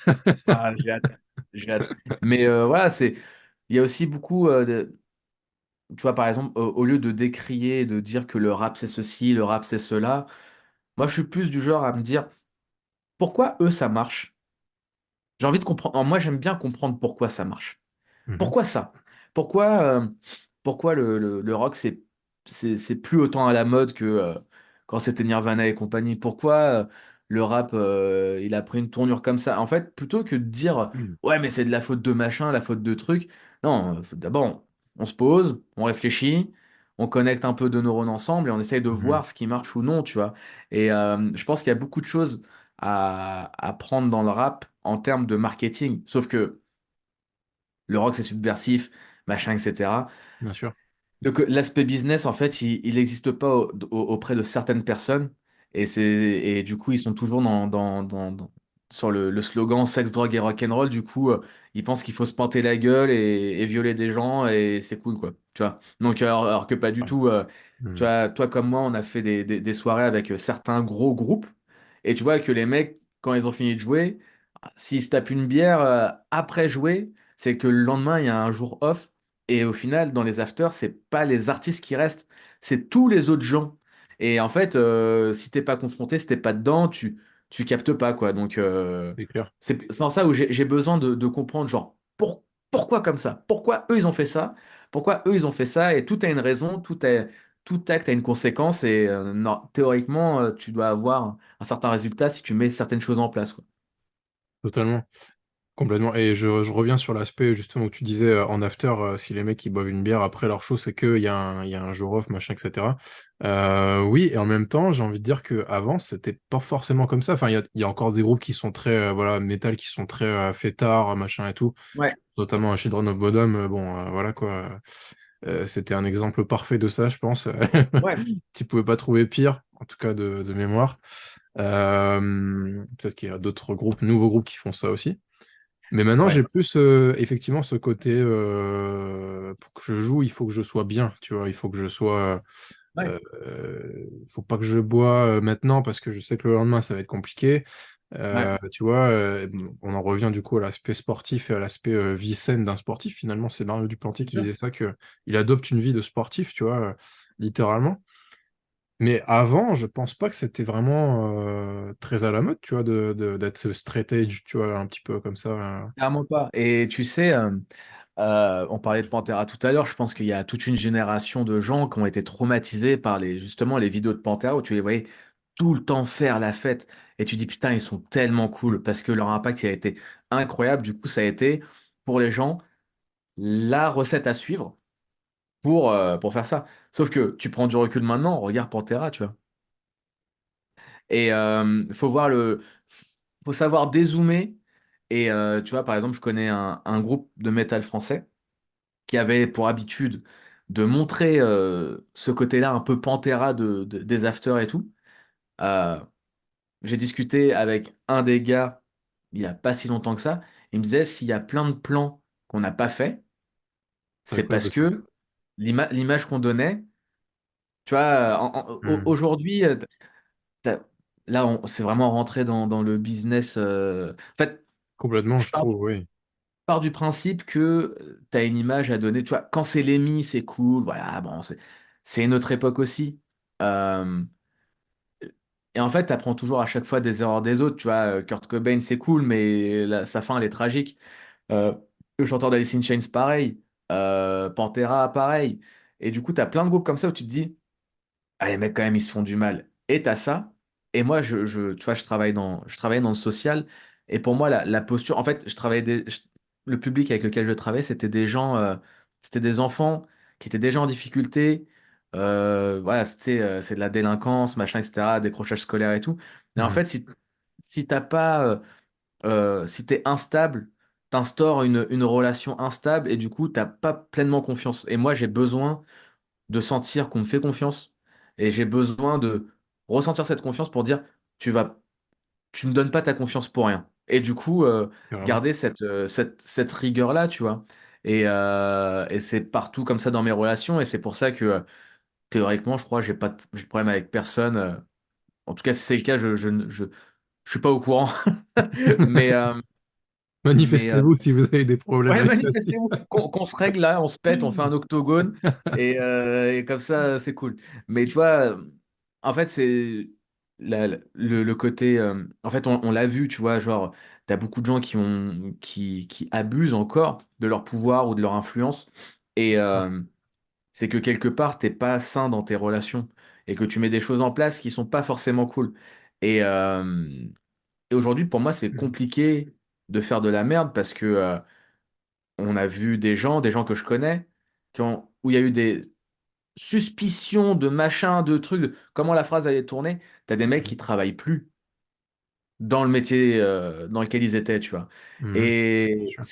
j'ai hâte. J'ai hâte. Mais voilà, il y a aussi beaucoup. Tu vois, par exemple, au lieu de décrier, de dire que le rap c'est ceci, le rap c'est cela, moi, je suis plus du genre à me dire pourquoi eux ça marche. J'ai envie de comprendre. Moi, j'aime bien comprendre pourquoi ça marche. Mhm. Pourquoi ça? Pourquoi, pourquoi le rock, c'est plus autant à la mode que quand c'était Nirvana et compagnie? Pourquoi? le rap, il a pris une tournure comme ça. En fait, plutôt que de dire, Mm. ouais, mais c'est de la faute de machin, la faute de truc. Non, d'abord, on se pose, on réfléchit, on connecte un peu de neurones ensemble et on essaye de Mhm. voir ce qui marche ou non, tu vois. Et je pense qu'il y a beaucoup de choses à prendre dans le rap en termes de marketing. Sauf que le rock, c'est subversif, machin, etc. Bien sûr. Donc, l'aspect business, en fait, il n'existe pas auprès de certaines personnes. Et du coup, ils sont toujours sur le slogan sexe, drogue et rock'n'roll. Du coup, ils pensent qu'il faut se pinter la gueule et violer des gens et c'est cool, quoi. Tu vois? Donc, alors que pas du Ouais. tout. Tu Mm. vois, toi comme moi, on a fait des soirées avec certains gros groupes. Et tu vois que les mecs, quand ils ont fini de jouer, s'ils se tapent une bière après jouer, c'est que le lendemain, il y a un jour off. Et au final, dans les afters, c'est pas les artistes qui restent, c'est tous les autres gens. Et en fait, si t'es pas confronté, si t'es pas dedans, tu captes pas, quoi. Donc, C'est clair. c'est dans ça où j'ai besoin de comprendre, genre, pourquoi comme ça? Pourquoi eux, ils ont fait ça? Pourquoi eux, ils ont fait ça? Et tout a une raison, tout acte a une conséquence. Et non, théoriquement, tu dois avoir un certain résultat si tu mets certaines choses en place, quoi. Totalement. Complètement. Et je reviens sur l'aspect justement où tu disais en after, si les mecs ils boivent une bière après leur show, c'est qu'il y a un jour off, machin, etc. Oui, et en même temps, j'ai envie de dire qu'avant, c'était pas forcément comme ça. Enfin, il y a encore des groupes qui sont très, voilà, métal, qui sont très fêtards, machin et tout. Ouais, Notamment Children of Bodom, bon, voilà quoi. C'était un exemple parfait de ça, je pense. ouais, Tu pouvais pas trouver pire, en tout cas de mémoire. Peut-être qu'il y a d'autres groupes, nouveaux groupes qui font ça aussi. Mais maintenant, ouais, j'ai plus effectivement ce côté pour que je joue, il faut que je sois bien, tu vois, il faut que je sois. ouais, Faut pas que je bois maintenant parce que je sais que le lendemain ça va être compliqué. ouais, Tu vois, on en revient du coup à l'aspect sportif et à l'aspect vie saine d'un sportif. Finalement, c'est Mario Duplantier bien qui sûr. disait ça, que il adopte une vie de sportif, tu vois, littéralement. Mais avant, je pense pas que c'était vraiment très à la mode, tu vois, d'être straight edge, tu vois, un petit peu comme ça. Clairement pas. Et tu sais, on parlait de Pantera tout à l'heure, je pense qu'il y a toute une génération de gens qui ont été traumatisés par justement les vidéos de Pantera où tu les voyais tout le temps faire la fête. Et tu dis, putain, ils sont tellement cool parce que leur impact il a été incroyable. Du coup, ça a été pour les gens la recette à suivre pour faire ça. Sauf que tu prends du recul maintenant, regarde Pantera, tu vois. Et faut savoir dézoomer. Et tu vois, par exemple, je connais un groupe de métal français qui avait pour habitude de montrer ce côté-là un peu Pantera des afters et tout. Euh, j'ai discuté avec un des gars il n'y a pas si longtemps que ça. Il me disait s'il y a plein de plans qu'on n'a pas fait, C'est à c'est cause parce de ça. que l'image qu'on donnait, tu vois, Hmm. aujourd'hui, t'as- là, c'est vraiment rentré dans le business. En fait, Complètement, je je pars, trouve, oui. pars du principe que tu as une image à donner. Tu vois, quand c'est l'EMI, c'est cool. Voilà, bon, c'est une autre époque aussi. Euh, et en fait, tu apprends toujours à chaque fois des erreurs des autres. Tu vois, Kurt Cobain, c'est cool, mais sa fin, elle est tragique. Euh, le chanteur d'Alice in Chains, pareil. Pantera, pareil. Et du coup, tu as plein de groupes comme ça où tu te dis. Ah, les mecs, quand même, ils se font du mal. Et t'as ça. Et moi, tu vois, je travaille dans le social. Et pour moi, la posture, en fait, le public avec lequel je travaillais, c'était des gens, c'était des enfants qui étaient déjà en difficulté. Voilà, c'est de la délinquance, machin, etc., décrochage scolaire et tout. Et en Hmm. fait, si t'as pas, si t'es instable, t'instaures une relation instable et du coup, t'as pas pleinement confiance. Et moi, j'ai besoin de sentir qu'on me fait confiance et j'ai besoin de ressentir cette confiance pour dire tu vas tu me donnes pas ta confiance pour rien. Et du coup Carrément. garder cette rigueur-là, tu vois. Et c'est partout comme ça dans mes relations et c'est pour ça que théoriquement, je crois, j'ai de problème avec personne. En tout cas, si c'est le cas, je suis pas au courant. Mais mais Manifestez-vous si vous avez des problèmes ouais, avec la team. manifestez-vous, qu'on se règle là, on se pète, on fait un octogone, et comme ça, c'est cool. Mais tu vois, en fait, c'est le côté. En fait, on l'a vu, tu vois, genre, t'as beaucoup de gens qui abusent encore de leur pouvoir ou de leur influence, et c'est que quelque part, t'es pas sain dans tes relations, et que tu mets des choses en place qui sont pas forcément cool. Et, et aujourd'hui, pour moi, c'est compliqué de faire de la merde parce que on a vu des gens que je connais, où il y a eu des suspicions de machin, de trucs, comment la phrase allait tourner. T'as des mecs qui travaillent plus dans le métier dans lequel ils étaient, tu vois. Mhm. Bien Et sûr.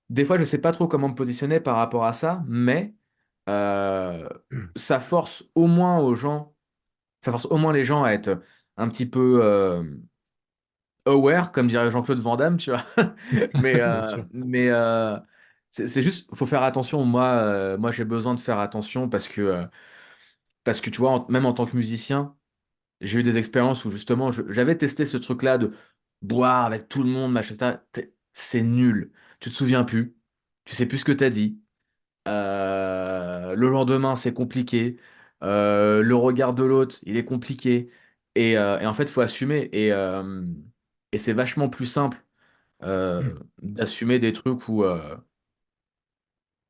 des fois, je sais pas trop comment me positionner par rapport à ça, mais euh, ça force au moins aux gens, ça force au moins les gens à être un petit peu aware, comme dirait Jean-Claude Van Damme, tu vois. Mais, Bien sûr. c'est juste, faut faire attention. Moi j'ai besoin de faire attention parce que tu vois, même en tant que musicien, j'ai eu des expériences où justement, j'avais testé ce truc-là de boire avec tout le monde, machin, etc. C'est nul. Tu te souviens plus. Tu sais plus ce que tu as dit. Le lendemain, c'est compliqué. Le regard de l'autre, il est compliqué. Et en fait, il faut assumer. Et c'est vachement plus simple d'assumer des trucs où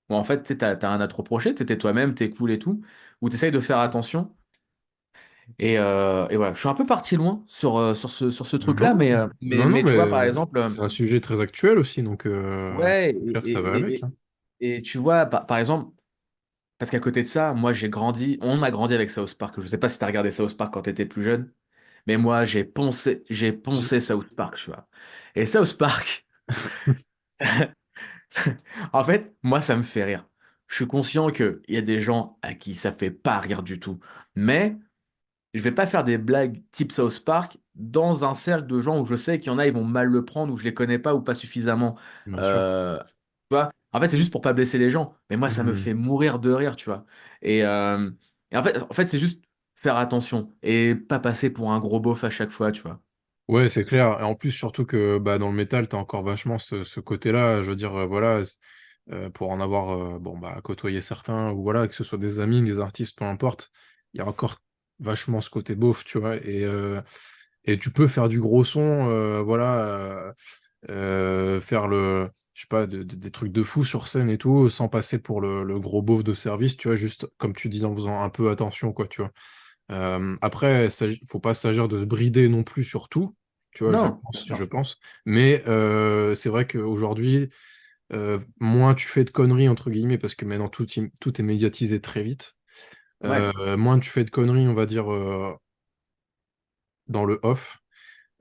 en fait, tu sais, t'as rien à te reprocher, t'es toi-même, t'es cool et tout, où tu essayes de faire attention. Et voilà, je suis un peu parti loin sur ce truc-là, Non, non, non, mais tu vois, par mais exemple, c'est un sujet très actuel aussi, donc ouais, c'est clair que ça va avec, hein. et tu vois, par exemple, parce qu'à côté de ça, moi on a grandi avec South Park. Je sais pas si tu as regardé South Park quand tu étais plus jeune, mais moi j'ai Si. poncé South Park, tu vois. Et South Park, en fait, moi ça me fait rire. Je suis conscient qu'il y a des gens à qui ça fait pas rire du tout, mais je vais pas faire des blagues type South Park dans un cercle de gens où je sais qu'il y en a, ils vont mal le prendre, où je les connais pas ou pas suffisamment. Bien sûr. Tu vois, en fait, c'est juste pour pas blesser les gens. Mais moi, ça me Mhm. fait mourir de rire, tu vois. Et, euh, et en fait, c'est juste faire attention et pas passer pour un gros beauf à chaque fois, tu vois. Ouais, c'est clair. Et en plus, surtout que bah, dans le métal, t'as encore vachement ce côté-là. Je veux dire, voilà, pour en avoir bon, bah, côtoyé certains, ou voilà, que ce soit des amis, des artistes, peu importe, il y a encore vachement ce côté beauf, tu vois. Et tu peux faire du gros son, voilà, faire je sais pas, des trucs de fou sur scène et tout, sans passer pour le gros beauf de service, tu vois, juste comme tu dis, en faisant un peu attention, quoi, tu vois. Après, faut pas s'agir de se brider non plus sur tout, tu vois, Non, bien je sûr. pense. Mais c'est vrai qu'aujourd'hui, moins tu fais de conneries, entre guillemets, parce que maintenant tout est médiatisé très vite, Ouais, moins tu fais de conneries, on va dire, dans le off,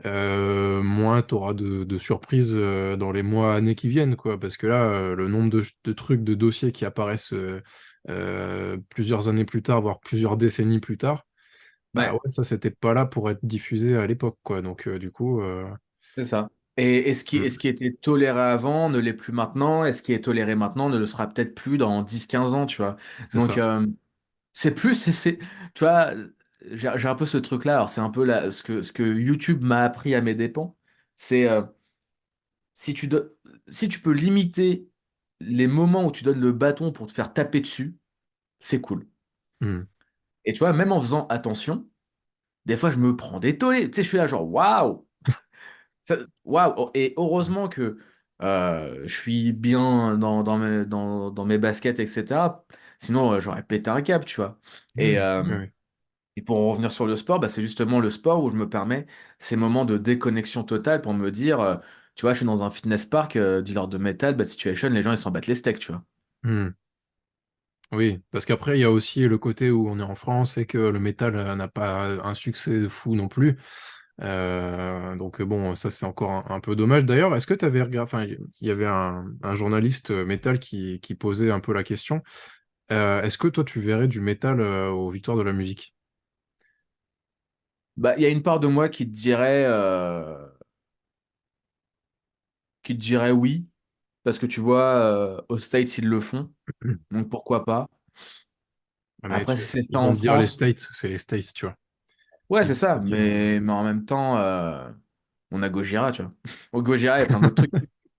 moins tu auras de surprises dans les mois, années qui viennent, quoi. Parce que là, le nombre de trucs, de dossiers qui apparaissent plusieurs années plus tard, voire plusieurs décennies plus tard, bah ouais, ouais, ça, c'était pas là pour être diffusé à l'époque, quoi. Donc, du coup, c'est ça. Et ce qui était toléré avant ne l'est plus maintenant, et ce qui est toléré maintenant ne le sera peut-être plus dans 10 15 ans, tu vois. c'est Donc, ça. c'est plus, tu vois, j'ai un peu ce truc-là. Alors, c'est un peu ce que YouTube m'a appris à mes dépens. C'est si tu don- si tu peux limiter les moments où tu donnes le bâton pour te faire taper dessus, c'est cool. Hmm. Et tu vois, même en faisant attention, des fois, je me prends des tollés. Tu sais, je suis là, genre, waouh! Waouh! Et heureusement que je suis bien dans mes baskets, etc. Sinon, j'aurais pété un câble, tu vois. Et, Oui, euh, oui, oui. Et pour en revenir sur le sport, bah, c'est justement le sport où je me permets ces moments de déconnexion totale pour me dire, tu vois, je suis dans un fitness park, dealer de métal, bah, situation, les gens ils s'en battent les steaks, tu vois. Hmm. Oui, parce qu'après, il y a aussi le côté où on est en France et que le métal n'a pas un succès fou non plus. Donc bon, ça c'est encore un peu dommage. D'ailleurs, est-ce que tu avais regardé, enfin, il y avait un journaliste métal qui posait un peu la question. Est-ce que toi tu verrais du métal aux Victoires de la musique? Bah, il y a une part de moi qui te dirait oui, parce que tu vois, aux States ils le font, donc pourquoi pas. Ah, mais Après, si c'est fait ils vont en te dire les France, States, c'est les States, tu vois. ouais, c'est Ils ça, te diront. mais en même temps, on a Gojira, tu vois. Au Gojira, il y a plein d'autres trucs.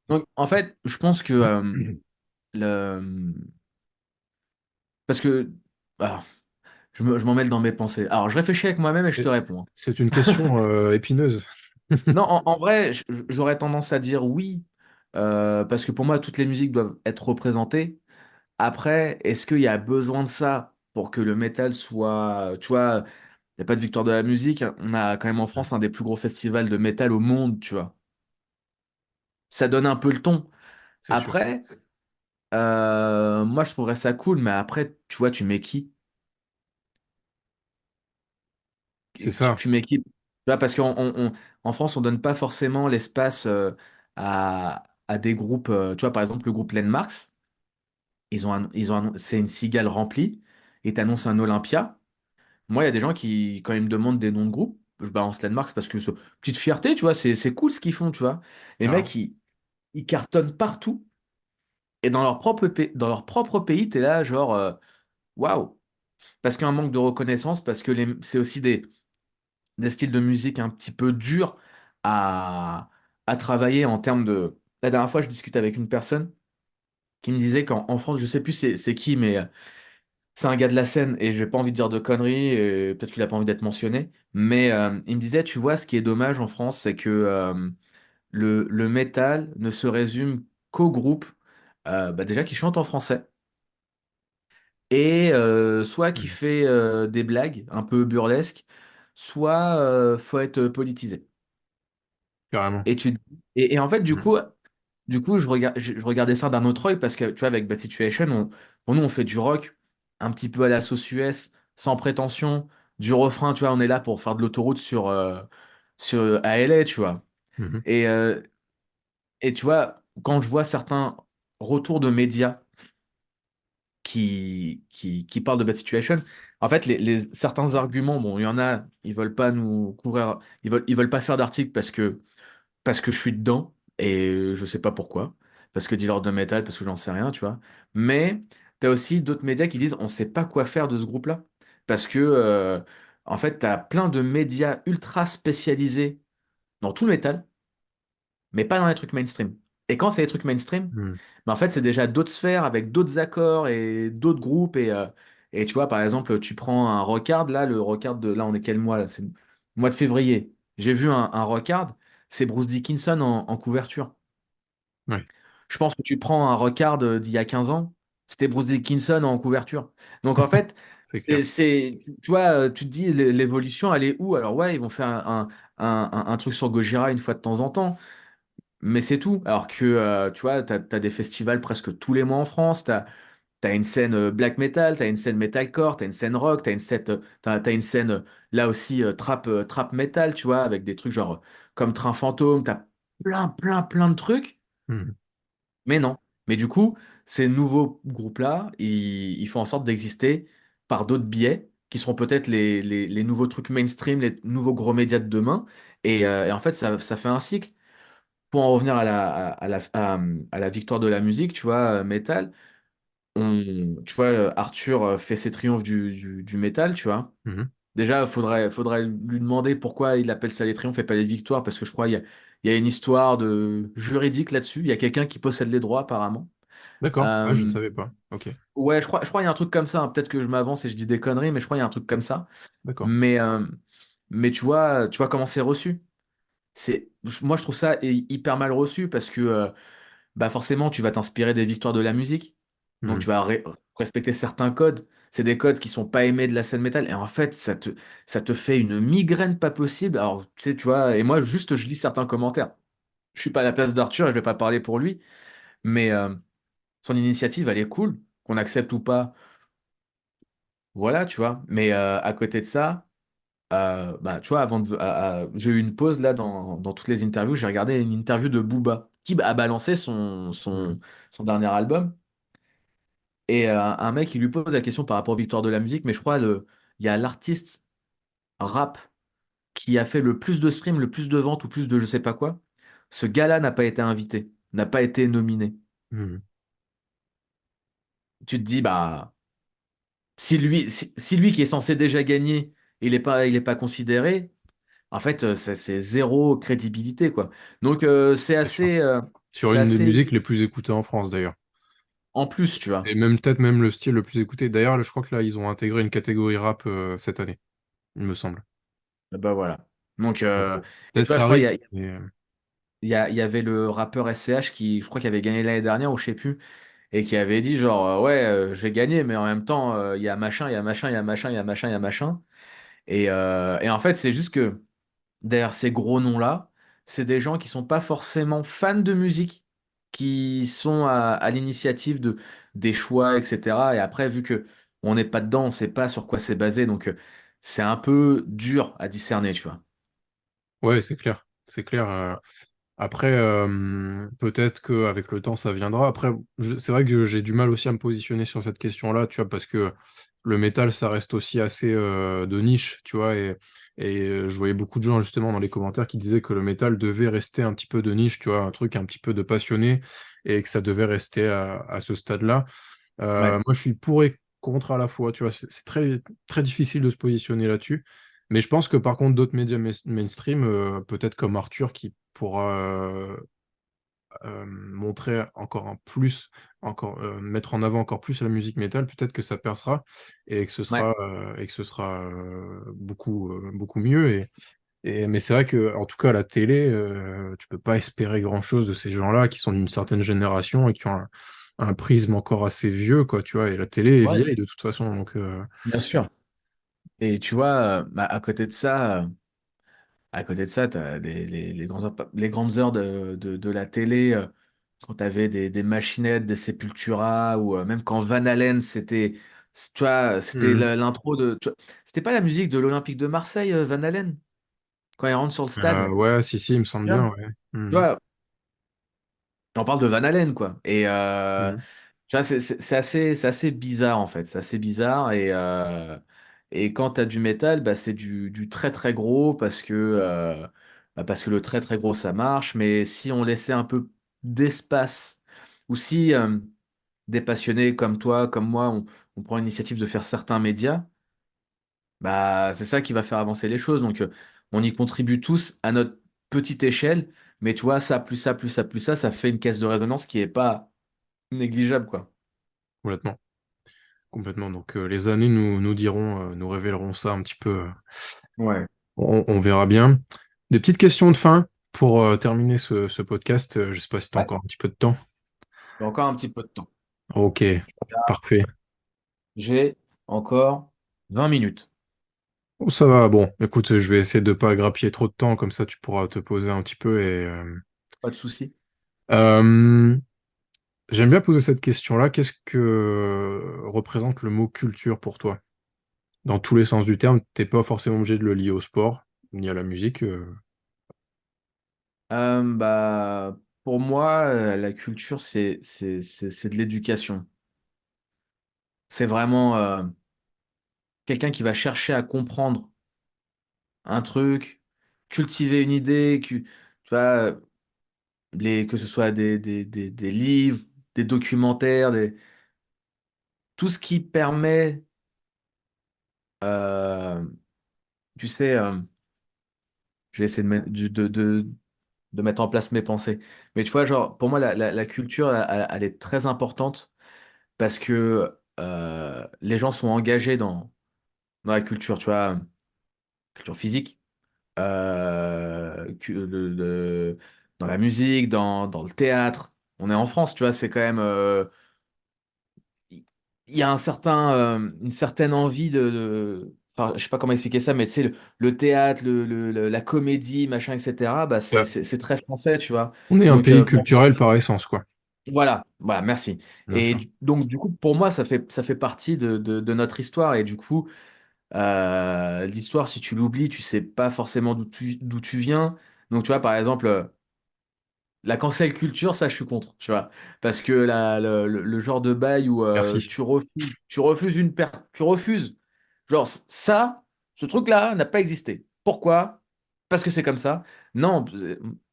Donc, en fait, je pense que le... parce que. ah, je m'en mêle dans mes pensées. Alors, je réfléchis avec moi-même et je te Et réponds. C'est une question épineuse. Non, en vrai, j'aurais tendance à dire oui, parce que pour moi, toutes les musiques doivent être représentées. Après, est-ce qu'il y a besoin de ça pour que le métal soit, tu vois, Il n'y a pas de victoire de la musique. On a quand même en Mm. France un des plus gros festivals de métal au monde, tu vois. Ça donne un peu le ton. C'est sûr. Après, moi, je trouverais ça cool, mais après, tu vois, tu mets qui? C'est Tu, ça. tu mets qui? Tu vois, parce qu'en France, on donne pas forcément l'espace à des groupes. Tu vois, par exemple, le groupe Landmarks, c'est une cigale remplie. Ils t'annoncent un Olympia. Moi, il y a des gens qui, quand ils me demandent des noms de groupes, je balance Landmarks parce que petite fierté, tu vois, c'est cool ce qu'ils font, tu vois. Les Carrément. mecs, ils cartonnent partout. Et dans leur propre pays, t'es là, genre, waouh. Parce qu'il y a un manque de reconnaissance, parce que c'est aussi des styles de musique un petit peu durs à travailler en termes de. La dernière fois, je discutais avec une personne qui me disait qu'en France, je sais plus c'est qui, mais c'est un gars de la scène et j'ai pas envie de dire de conneries, et peut-être qu'il a pas envie d'être mentionné, mais il me disait, tu vois, ce qui est dommage en France, c'est que le métal ne se résume qu'aux groupes bah, déjà qui chantent en français et soit qui Mm. fait des blagues un peu burlesques, soit faut être politisé. Carrément. Et, et en fait, Mm. du coup je regardais ça d'un autre œil parce que, tu vois, avec Bad Situation, pour nous, on fait du rock un petit peu à la sauce US, sans prétention, du refrain, tu vois, on est là pour faire de l'autoroute sur à LA, tu vois. Mhm. Et, euh, et tu vois, quand je vois certains retours de médias qui parlent de Bad Situation, en fait, certains arguments, bon, il y en a, ils veulent pas nous couvrir, ils veulent pas faire d'articles parce que je suis dedans et je sais pas pourquoi. Parce que dealer de métal, parce que j'en sais rien, tu vois. Mais tu as aussi d'autres médias qui disent on sait pas quoi faire de ce groupe-là. Parce que, en fait, tu as plein de médias ultra spécialisés dans tout le métal, mais pas dans les trucs mainstream. Et quand c'est les trucs mainstream, Mm. ben en fait, c'est déjà d'autres sphères avec d'autres accords et d'autres groupes. Et tu vois, par exemple, tu prends un rockard, là, le rockard de. Là, on est quel mois là? C'est le mois de février. J'ai vu un rockard, c'est Bruce Dickinson en couverture. Ouais, Je pense que tu prends un record d'il y a 15 ans, c'était Bruce Dickinson en couverture. Donc en fait, c'est clair. tu vois, tu te dis l'évolution, elle est où? Alors ouais, ils vont faire un truc sur Gojira une fois de temps en temps, mais c'est tout. Alors que, tu vois, t'as des festivals presque tous les mois en France, t'as une scène black metal, t'as une scène metalcore, t'as une scène rock, t'as une scène là aussi trap metal, tu vois, avec des trucs genre comme Train Fantôme, t'as plein de trucs. Mm. Mais non. Mais du coup, ces nouveaux groupes-là, ils font en sorte d'exister par d'autres biais, qui seront peut-être les nouveaux trucs mainstream, les nouveaux gros médias de demain. Et en fait, ça fait un cycle. Pour en revenir à la victoire de la musique, tu vois, métal, tu vois, Arthur fait ses triomphes du métal, tu vois. Mhm. Déjà, faudrait lui demander pourquoi il appelle ça les triomphes et pas les victoires, parce que je crois il y a une histoire de juridique là-dessus. Il y a quelqu'un qui possède les droits, apparemment. D'accord. Ah, je Euh, savais pas. Ok. ouais, je crois qu'il y a un truc comme ça, hein. Peut-être que je m'avance et je dis des conneries, mais je crois qu'il y a un truc comme ça. D'accord. Mais, euh, mais tu vois comment c'est reçu. Moi, je trouve ça hyper mal reçu parce que bah forcément, tu vas t'inspirer des victoires de la musique. Donc, tu Mhm. vas respecter certains codes. C'est des codes qui sont pas aimés de la scène métal. Et en fait, ça te fait une migraine pas possible. Alors, tu vois, et moi, juste, je lis certains commentaires. Je suis pas à la place d'Arthur et je vais pas parler pour lui. Mais son initiative, elle est cool. Qu'on accepte ou pas, voilà, tu vois. Mais à côté de ça, bah, tu vois, j'ai eu une pause là dans toutes les interviews. J'ai regardé une interview de Booba qui a balancé Mhm. son dernier album. Et un mec, il lui pose la question par rapport aux victoires de la musique, mais je crois il y a l'artiste rap qui a fait le plus de streams, le plus de ventes ou plus de je sais pas quoi. Ce gars-là n'a pas été invité, n'a pas été nominé. Mhm. Tu te dis, bah, si lui qui est censé déjà gagner, il est pas considéré, en fait, c'est zéro crédibilité, quoi. Donc, C'est sûr. Sur c'est une des assez musiques les plus écoutées en France, d'ailleurs. en plus, tu vois. C'est même peut-être même le style le plus écouté. D'ailleurs, je crois que là, ils ont intégré une catégorie rap cette année, il me semble. Bah voilà. Donc, Donc bon, et peut-être tu vois, je ça crois, arrive. Mais, il y avait le rappeur SCH qui, je crois, qui avait gagné l'année dernière, ou je sais plus, et qui avait dit genre, ouais, j'ai gagné, mais en même temps, il y a machin, il y a machin, il y a machin, il y a machin, il y a machin. Et en fait, c'est juste que derrière ces gros noms-là, c'est des gens qui sont pas forcément fans de musique, qui sont à l'initiative des choix, etc. Et après, vu que on n'est pas dedans, on sait pas sur quoi c'est basé, donc c'est un peu dur à discerner, tu vois. Ouais, c'est clair. C'est clair. Après, peut-être qu'avec le temps, ça viendra. Après, c'est vrai que j'ai du mal aussi à me positionner sur cette question-là, tu vois, parce que le métal, ça reste aussi assez de niche, tu vois, et je voyais beaucoup de gens, justement, dans les commentaires qui disaient que le métal devait rester un petit peu de niche, tu vois, un truc un petit peu de passionné, et que ça devait rester à ce stade-là. Ouais, Moi, je suis pour et contre à la fois, tu vois, c'est très, très difficile de se positionner là-dessus. Mais je pense que par contre, d'autres médias mainstream, peut-être comme Arthur, qui pourra montrer encore un plus, mettre en avant encore plus la musique métal, peut-être que ça percera ouais, et que ce sera beaucoup, beaucoup mieux. Mais c'est vrai que, en tout cas, à la télé, tu peux pas espérer grand-chose de ces gens-là qui sont d'une certaine génération et qui ont un prisme encore assez vieux, quoi, tu vois. Et la télé est ouais, vieille de toute façon, donc bien sûr. Et tu vois, bah, à côté de ça, tu as les grandes heures de la télé, quand tu avais des machinettes, des Sepultura, ou même quand Van Halen, tu vois, c'était Mhm. l'intro c'était pas la musique de l'Olympique de Marseille, Van Halen, quand il rentre sur le stade. Ouais, si, si, il me semble Bien. bien, ouais. Tu Mhm. vois, on parle de Van Halen, quoi. Et Mhm. tu vois, c'est assez bizarre, en fait. C'est assez bizarre. Et quand tu as du métal, bah, c'est du très très gros parce que le très très gros, ça marche. Mais si on laissait un peu d'espace, ou si des passionnés comme toi, comme moi, on prend l'initiative de faire certains médias, bah, c'est ça qui va faire avancer les choses. Donc, on y contribue tous à notre petite échelle. Mais tu vois, ça, plus ça, plus ça, plus ça fait une caisse de résonance qui est pas négligeable, quoi. Complètement. Complètement. Donc, les années nous diront, nous révéleront ça un petit peu. Ouais. On verra bien. Des petites questions de fin pour terminer ce podcast. Je sais pas si tu as Ouais. encore un petit peu de temps. J'ai encore un petit peu de temps. Ok, parfait. J'ai encore 20 minutes. Oh, ça va, bon, écoute, je vais essayer de pas grappiller trop de temps, comme ça tu pourras te poser un petit peu. Pas de souci. Euh, J'aime bien poser cette question-là. Qu'est-ce que représente le mot culture pour toi? Dans tous les sens du terme, t'es pas forcément obligé de le lier au sport, ni à la musique. Bah, pour moi, la culture, c'est de l'éducation. C'est vraiment quelqu'un qui va chercher à comprendre un truc, cultiver une idée, tu vois, que ce soit des livres, des documentaires, tout ce qui permet, euh, tu sais, je vais essayer de mettre en place mes pensées. Mais tu vois, genre, pour moi, la culture, elle est très importante parce que les gens sont engagés dans la culture, tu vois, culture physique, dans la musique, dans le théâtre. On est en France, tu vois, c'est quand même. Il y a une certaine envie enfin, je sais pas comment expliquer ça, mais tu sais, le théâtre, la comédie, machin, etc., bah, Ouais. c'est très français, tu vois. On est un Donc, pays culturel par essence, quoi. voilà, merci. Bien sûr. Donc, du coup, pour moi, ça fait partie de notre histoire. Et du coup, l'histoire, si tu l'oublies, tu sais pas forcément d'où tu viens. Donc, tu vois, par exemple, la cancel culture, ça, je suis contre, tu vois. Parce que le genre de bail où Merci. tu refuses. Genre, ça, ce truc-là n'a pas existé. Pourquoi? Parce que c'est comme ça. Non,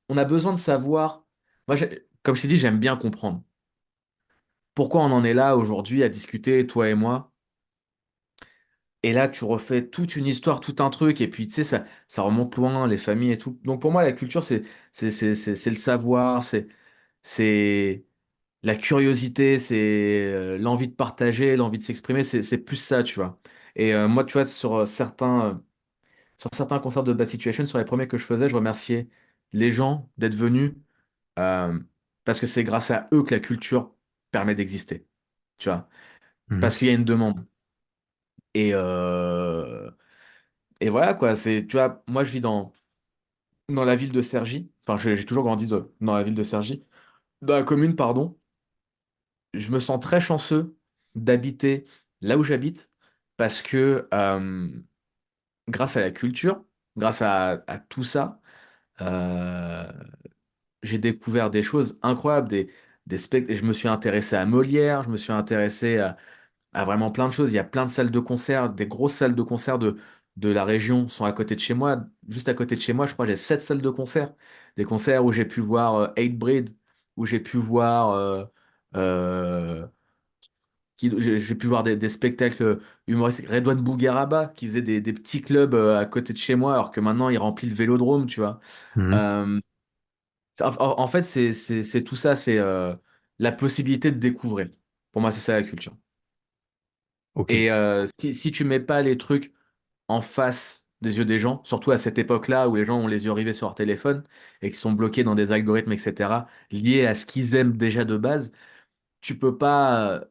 on a besoin de savoir. Moi, comme je t'ai dit, j'aime bien comprendre. Pourquoi on en est là aujourd'hui à discuter, toi et moi? Et là, tu refais toute une histoire, tout un truc, et puis tu sais, ça remonte loin, les familles et tout. Donc pour moi, la culture, c'est le savoir, c'est la curiosité, c'est l'envie de partager, l'envie de s'exprimer, c'est plus ça, tu vois. Et moi, tu vois, sur certains concerts de Bad Situation, sur les premiers que je faisais, je remerciais les gens d'être venus, euh, parce que c'est grâce à eux que la culture permet d'exister, tu vois. Mhm. Parce qu'il y a une demande. Et, et voilà quoi, tu vois, moi je vis dans la ville de Cergy, enfin j'ai toujours grandi dans la ville de Cergy, dans la commune, pardon. Je me sens très chanceux d'habiter là où j'habite parce que grâce à la culture, grâce à tout ça, euh, j'ai découvert des choses incroyables, et je me suis intéressé à Molière, je me suis intéressé à vraiment plein de choses. Il y a plein de salles de concert, des grosses salles de concert de la région sont à côté de chez moi. Juste à côté de chez moi, je crois que j'ai 7 salles de concert. Des concerts où j'ai pu voir Hatebreed, où j'ai pu voir euh, j'ai pu voir des spectacles humoristiques. Redouane Bougueraba, qui faisait des petits clubs à côté de chez moi, alors que maintenant il remplit le Vélodrome, tu vois. Mhm. Euh, en fait, c'est tout ça, c'est la possibilité de découvrir. Pour moi, c'est ça la culture. Ok. Et si tu mets pas les trucs en face des yeux des gens, surtout à cette époque-là où les gens ont les yeux rivés sur leur téléphone et qui sont bloqués dans des algorithmes, etc., liés à ce qu'ils aiment déjà de base, tu peux pas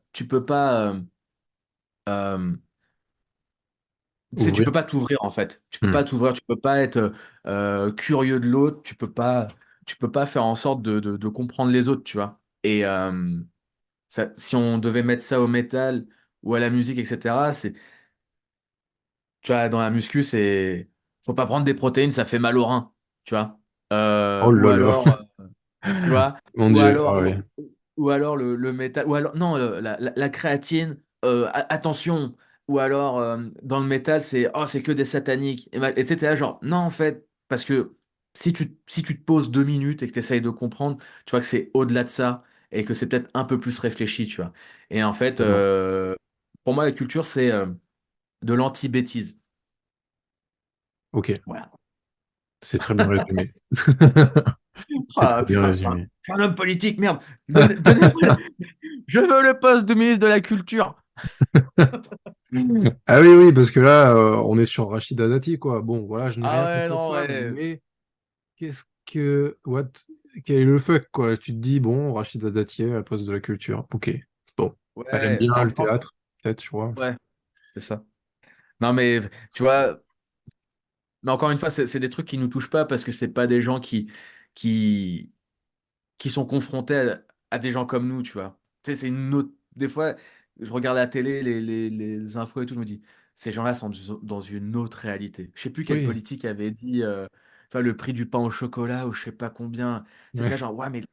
tu sais, tu Ouvrir. peux pas t'ouvrir en fait. Tu peux Hmm. pas t'ouvrir, tu peux pas être curieux de l'autre, tu peux pas faire en sorte de comprendre les autres, tu vois. Et si on devait mettre ça au métal ou à la musique, etc., tu vois, dans la muscu, faut pas prendre des protéines, ça fait mal aux reins, tu vois. Oh Ou là là. alors, tu vois, Mon ou Dieu. Ah alors, ouais. ou alors le métal, ou alors, non, la créatine, attention, ou alors dans le métal, c'est que des sataniques, etc. Genre, non, en fait, parce que si tu te poses 2 minutes et que tu essayes de comprendre, tu vois que c'est au-delà de ça et que c'est peut-être un peu plus réfléchi, tu vois. Et en fait, Vraiment. pour moi, la culture, c'est de l'anti-bêtise. Ok. Voilà. C'est très bien résumé. C'est Ah très bien putain, résumé. je suis un homme politique, merde. Donnez-moi je veux le poste de ministre de la Culture. Ah oui, oui, parce que là, on est sur Rachida Dati, quoi. Bon, voilà, je n'ai Ah rien ouais, contre cette non, femme, ouais. mais qu'est-ce que... What? Quel est le fuck, quoi? Tu te dis, bon, Rachida Dati à la poste de la culture. Ok. Bon. Elle aime Ouais, bien le théâtre, peut-être, je vois. ouais, c'est ça. Non, mais tu vois, mais encore une fois, c'est des trucs qui nous touchent pas parce que c'est pas des gens qui, qui sont confrontés à des gens comme nous, tu vois. Tu sais, c'est une autre. Des fois, je regarde la télé, les infos et tout, je me dis, ces gens-là sont dans une autre réalité. Je sais plus quel Oui. politique avait dit, tu vois, le prix du pain au chocolat ou je sais pas combien. Ouais, C'était genre, ouais, mais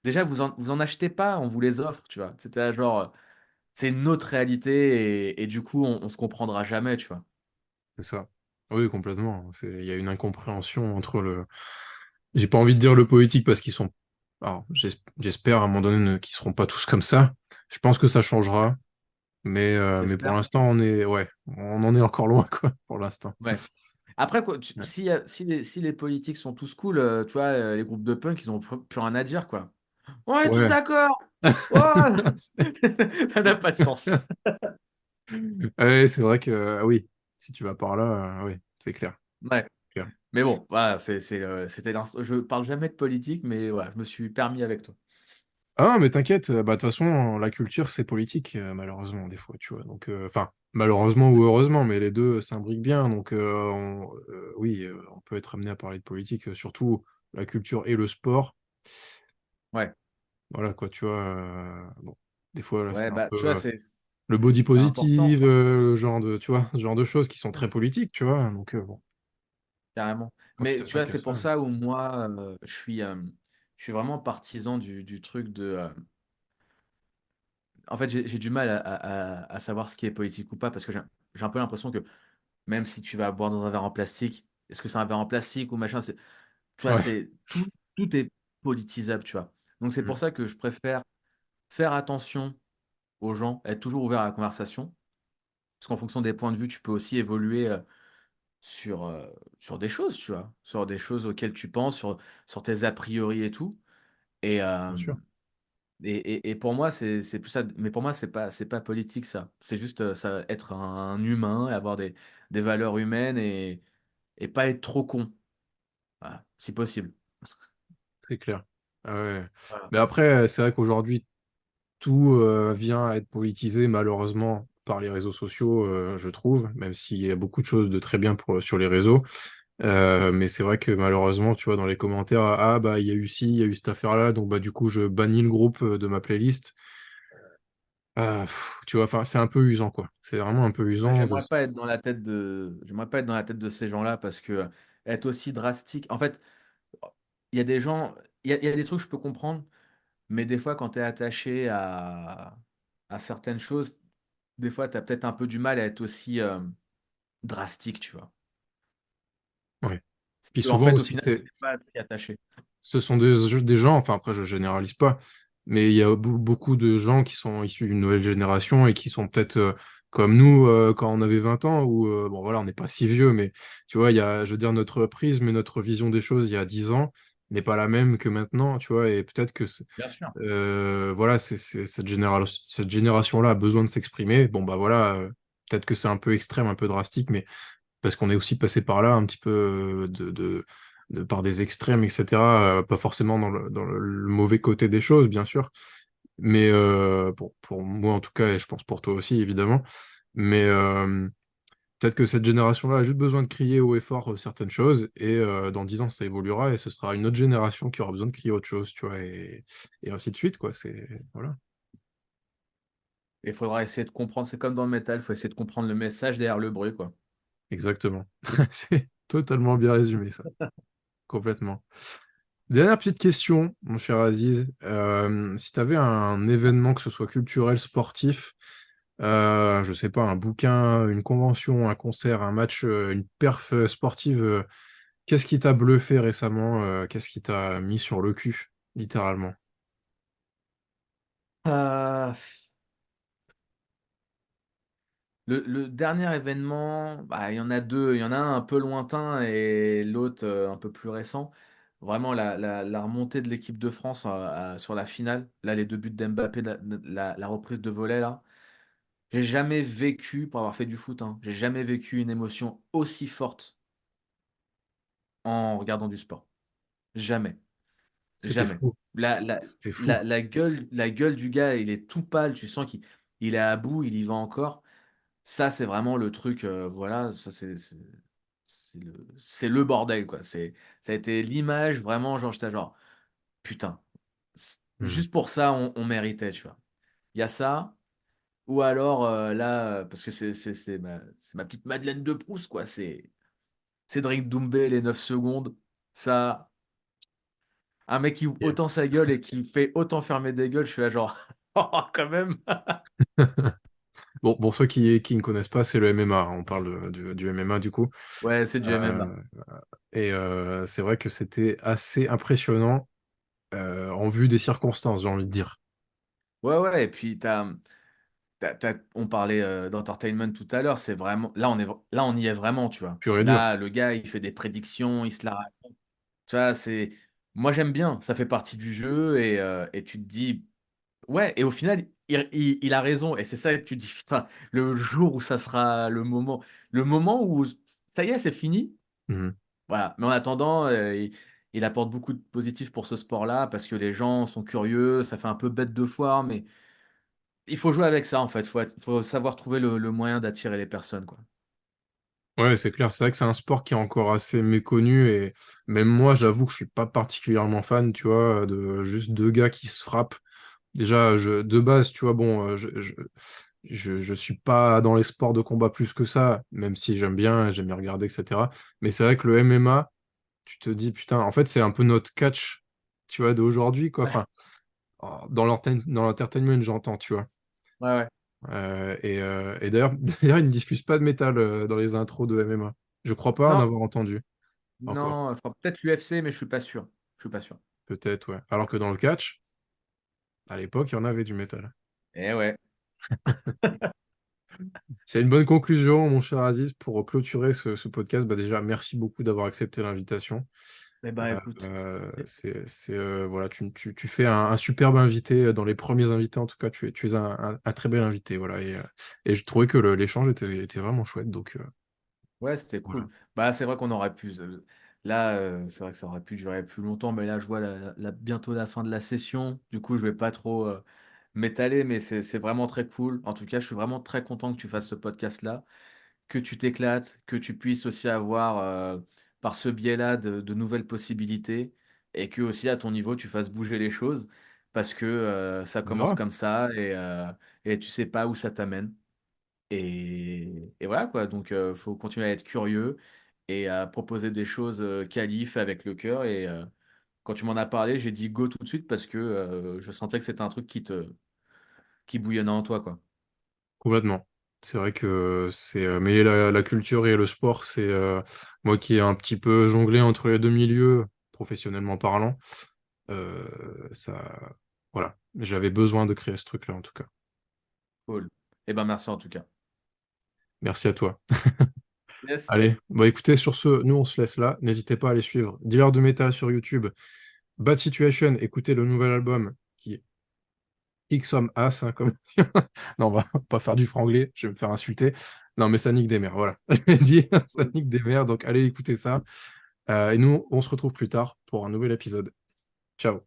déjà, vous en achetez pas, on vous les offre, tu vois. C'était genre, c'est une autre réalité et du coup, on se comprendra jamais, tu vois. c'est ça. Oui, complètement. Il y a une incompréhension entre le... J'ai pas envie de dire le politique parce qu'ils sont... Alors, j'espère à un moment donné qu'ils seront pas tous comme ça. Je pense que ça changera. Mais pour J'espère. l'instant, on est... Ouais, on en est encore loin, quoi, pour l'instant. Ouais. Après, quoi, Ouais. si les politiques sont tous cool, tu vois, les groupes de punk, ils ont plus rien à dire, quoi. On est tous Ouais. d'accord! Oh ça n'a pas de sens. Ouais, c'est vrai que... ah oui, si tu vas par là, oui, c'est clair. Ouais. Clair. Mais bon, voilà, je parle jamais de politique, mais voilà, je me suis permis avec toi. Ah, mais t'inquiète, bah, de toute façon, la culture, c'est politique, malheureusement, des fois, tu vois. Donc, enfin, malheureusement ou heureusement, mais les deux s'imbriquent bien. Donc, oui, on peut être amené à parler de politique, surtout la culture et le sport. Ouais. Voilà, quoi, tu vois. Bon, des fois, là, c'est Ouais, un bah, peu tu vois, c'est le body c'est important, positive, le genre de, tu vois, ce genre de choses qui sont très politiques, tu vois. Donc, bon, carrément. quand tu Mais tu vois, t'attaques à c'est pour ça. ça où moi, je suis vraiment partisan du truc de. En fait, j'ai du mal à savoir ce qui est politique ou pas, parce que j'ai un peu l'impression que même si tu vas boire dans un verre en plastique, est-ce que c'est un verre en plastique ou machin, tu vois, Ouais. tout est politisable, tu vois. Donc c'est pour Mm, ça que je préfère faire attention aux gens, être toujours ouvert à la conversation, parce qu'en fonction des points de vue, tu peux aussi évoluer sur des choses, tu vois, sur des choses auxquelles tu penses, sur tes a priori et tout. Et, bien sûr. et pour moi, c'est plus ça. Mais pour moi, c'est pas politique, ça. C'est juste ça, être un humain, et avoir des valeurs humaines et pas être trop con, voilà, si possible. C'est clair. Ah ouais. Voilà. Mais après, c'est vrai qu'aujourd'hui, tout vient à être politisé, malheureusement. par les réseaux sociaux, je trouve, même s'il y a beaucoup de choses de très bien sur les réseaux. Mais c'est vrai que malheureusement, tu vois, dans les commentaires, ah bah il y a eu ci, il y a eu cette affaire-là, donc bah du coup je bannis le groupe de ma playlist. Tu vois, enfin c'est un peu usant quoi. C'est vraiment un peu Ouais, usant de. j'aimerais pas être dans la tête de ces gens-là parce que être aussi drastique. En fait, il y a des gens, il y a des trucs que je peux comprendre, mais des fois, quand tu es attaché à certaines choses, des fois, tu as peut-être un peu du mal à être aussi drastique, tu vois. Ouais. Puis En souvent fait, au aussi final, c'est tu pas si attaché. ce sont des gens, enfin après je généralise pas, mais il y a beaucoup de gens qui sont issus d'une nouvelle génération et qui sont peut-être comme nous quand on avait 20 ans, ou bon voilà, on n'est pas si vieux, mais tu vois, il y a, je veux dire, notre prisme et notre vision des choses il y a 10 ans n'est pas la même que maintenant, tu vois, et peut-être que Bien sûr. voilà, cette génération-là a besoin de s'exprimer. Bon bah voilà, peut-être que c'est un peu extrême, un peu drastique, mais parce qu'on est aussi passé par là un petit peu par des extrêmes, etc. Pas forcément dans le mauvais côté des choses, bien sûr, mais pour moi en tout cas, et je pense pour toi aussi, évidemment. Mais peut-être que cette génération-là a juste besoin de crier haut et fort certaines choses, et dans 10 ans, ça évoluera, et ce sera une autre génération qui aura besoin de crier autre chose, tu vois, et ainsi de suite, quoi. Voilà, Il faudra essayer de comprendre. C'est comme dans le métal, il faut essayer de comprendre le message derrière le bruit, quoi. exactement. C'est totalement bien résumé, ça, complètement. Dernière petite question, mon cher Aziz. Si tu avais un événement, que ce soit culturel, sportif, je sais pas, un bouquin, une convention, un concert, un match, une perf sportive, qu'est-ce qui t'a bluffé récemment? Qu'est-ce qui t'a mis sur le cul, littéralement? Euh, le dernier événement, bah, il y en a deux. Il y en a un peu lointain et l'autre un peu plus récent. Vraiment, la remontée de l'équipe de France sur la finale. Là, les deux buts d'Mbappé, la reprise de volée, là. J'ai jamais vécu, pour avoir fait du foot, hein, j'ai jamais vécu une émotion aussi forte en regardant du sport. Jamais. C'était Jamais. fou. La, la, C'était fou. la gueule du gars, il est tout pâle. Tu sens qu'il est à bout, il y va encore. Ça, c'est vraiment le truc, voilà, ça c'est le bordel, quoi. Ça a été l'image, vraiment, genre, j'étais genre, putain, Hmm. juste pour ça, on méritait, tu vois. Il y a ça, ou alors, là, parce que c'est ma petite Madeleine de Proust, quoi. C'est Cédric Doumbé, les 9 secondes. Ça, un mec qui ouvre Yeah. autant sa gueule et qui fait autant fermer des gueules, je suis là, genre, oh, quand même. Bon, pour ceux qui ne connaissent pas, c'est le MMA. On parle du MMA du coup. Ouais, c'est du MMA. Euh, et c'est vrai que c'était assez impressionnant en vue des circonstances, j'ai envie de dire. Ouais, ouais, et puis on parlait d'entertainment tout à l'heure, c'est vraiment là on y est vraiment, tu vois. Pur et dur. Là, le gars, il fait des prédictions, il se la raconte. Tu vois, c'est moi j'aime bien, ça fait partie du jeu et tu te dis ouais, et au final il a raison et c'est ça et tu te dis putain, le jour où ça sera le moment où ça y est, c'est fini. Mhm. Voilà, mais en attendant, il apporte beaucoup de positifs pour ce sport-là parce que les gens sont curieux, ça fait un peu bête de foire, mais il faut jouer avec ça en fait. Faut savoir trouver le moyen d'attirer les personnes, quoi. Ouais, c'est clair. C'est vrai que c'est un sport qui est encore assez méconnu, et même moi, j'avoue que je suis pas particulièrement fan, tu vois, de juste deux gars qui se frappent. Déjà, de base, tu vois, bon, je suis pas dans les sports de combat plus que ça, même si j'aime bien regarder, etc. Mais c'est vrai que le MMA, tu te dis, putain, en fait, c'est un peu notre catch, tu vois, d'aujourd'hui, quoi. Ouais, Enfin, dans l'entertainment, j'entends, tu vois. ouais, ouais. Et d'ailleurs, d'ailleurs, ils ne diffusent pas de métal dans les intros de MMA. Je crois pas en Non, avoir entendu encore. non, je crois peut-être l'UFC, mais je suis pas sûr. Je suis pas sûr. Peut-être, ouais. Alors que dans le catch, à l'époque, il y en avait du métal. Eh ouais. C'est une bonne conclusion, mon cher Aziz, pour clôturer ce podcast. Bah déjà, merci beaucoup d'avoir accepté l'invitation. Eh ben écoute. Voilà, tu fais un superbe invité, dans les premiers invités en tout cas, tu es un très bel invité, voilà. Et je trouvais que l'échange était vraiment chouette, donc Ouais, c'était voilà. cool. Bah c'est vrai qu'on aurait pu. Là, c'est vrai que ça aurait pu durer plus longtemps, mais là je vois bientôt la fin de la session. Du coup, je vais pas trop m'étaler, mais c'est vraiment très cool. En tout cas, je suis vraiment très content que tu fasses ce podcast-là, que tu t'éclates, que tu puisses aussi avoir, par ce biais-là, de nouvelles possibilités et que aussi à ton niveau, tu fasses bouger les choses parce que ça On commence verra. comme ça et tu sais pas où ça t'amène. Et voilà quoi, donc faut continuer à être curieux et à proposer des choses qualif avec le cœur. Et quand tu m'en as parlé, j'ai dit go tout de suite parce que je sentais que c'était un truc qui bouillonnait en toi, quoi. Complètement. C'est vrai que c'est mêler la culture et le sport, c'est moi qui ai un petit peu jonglé entre les deux milieux, professionnellement parlant, ça, voilà, j'avais besoin de créer ce truc-là en tout cas. Cool. Et ben merci en tout cas. Merci à toi. Yes. Allez, bah écoutez, sur ce, nous on se laisse là. N'hésitez pas à aller suivre Dealer de métal sur YouTube, Bad Situation, écoutez le nouvel album qui est X-Homme As, hein, comme non, on va pas faire du franglais, je vais me faire insulter. Non, mais ça nique des mères, voilà. Je l'ai dit, ça Cool. nique des mères, donc allez écouter ça. Et nous, on se retrouve plus tard pour un nouvel épisode. Ciao.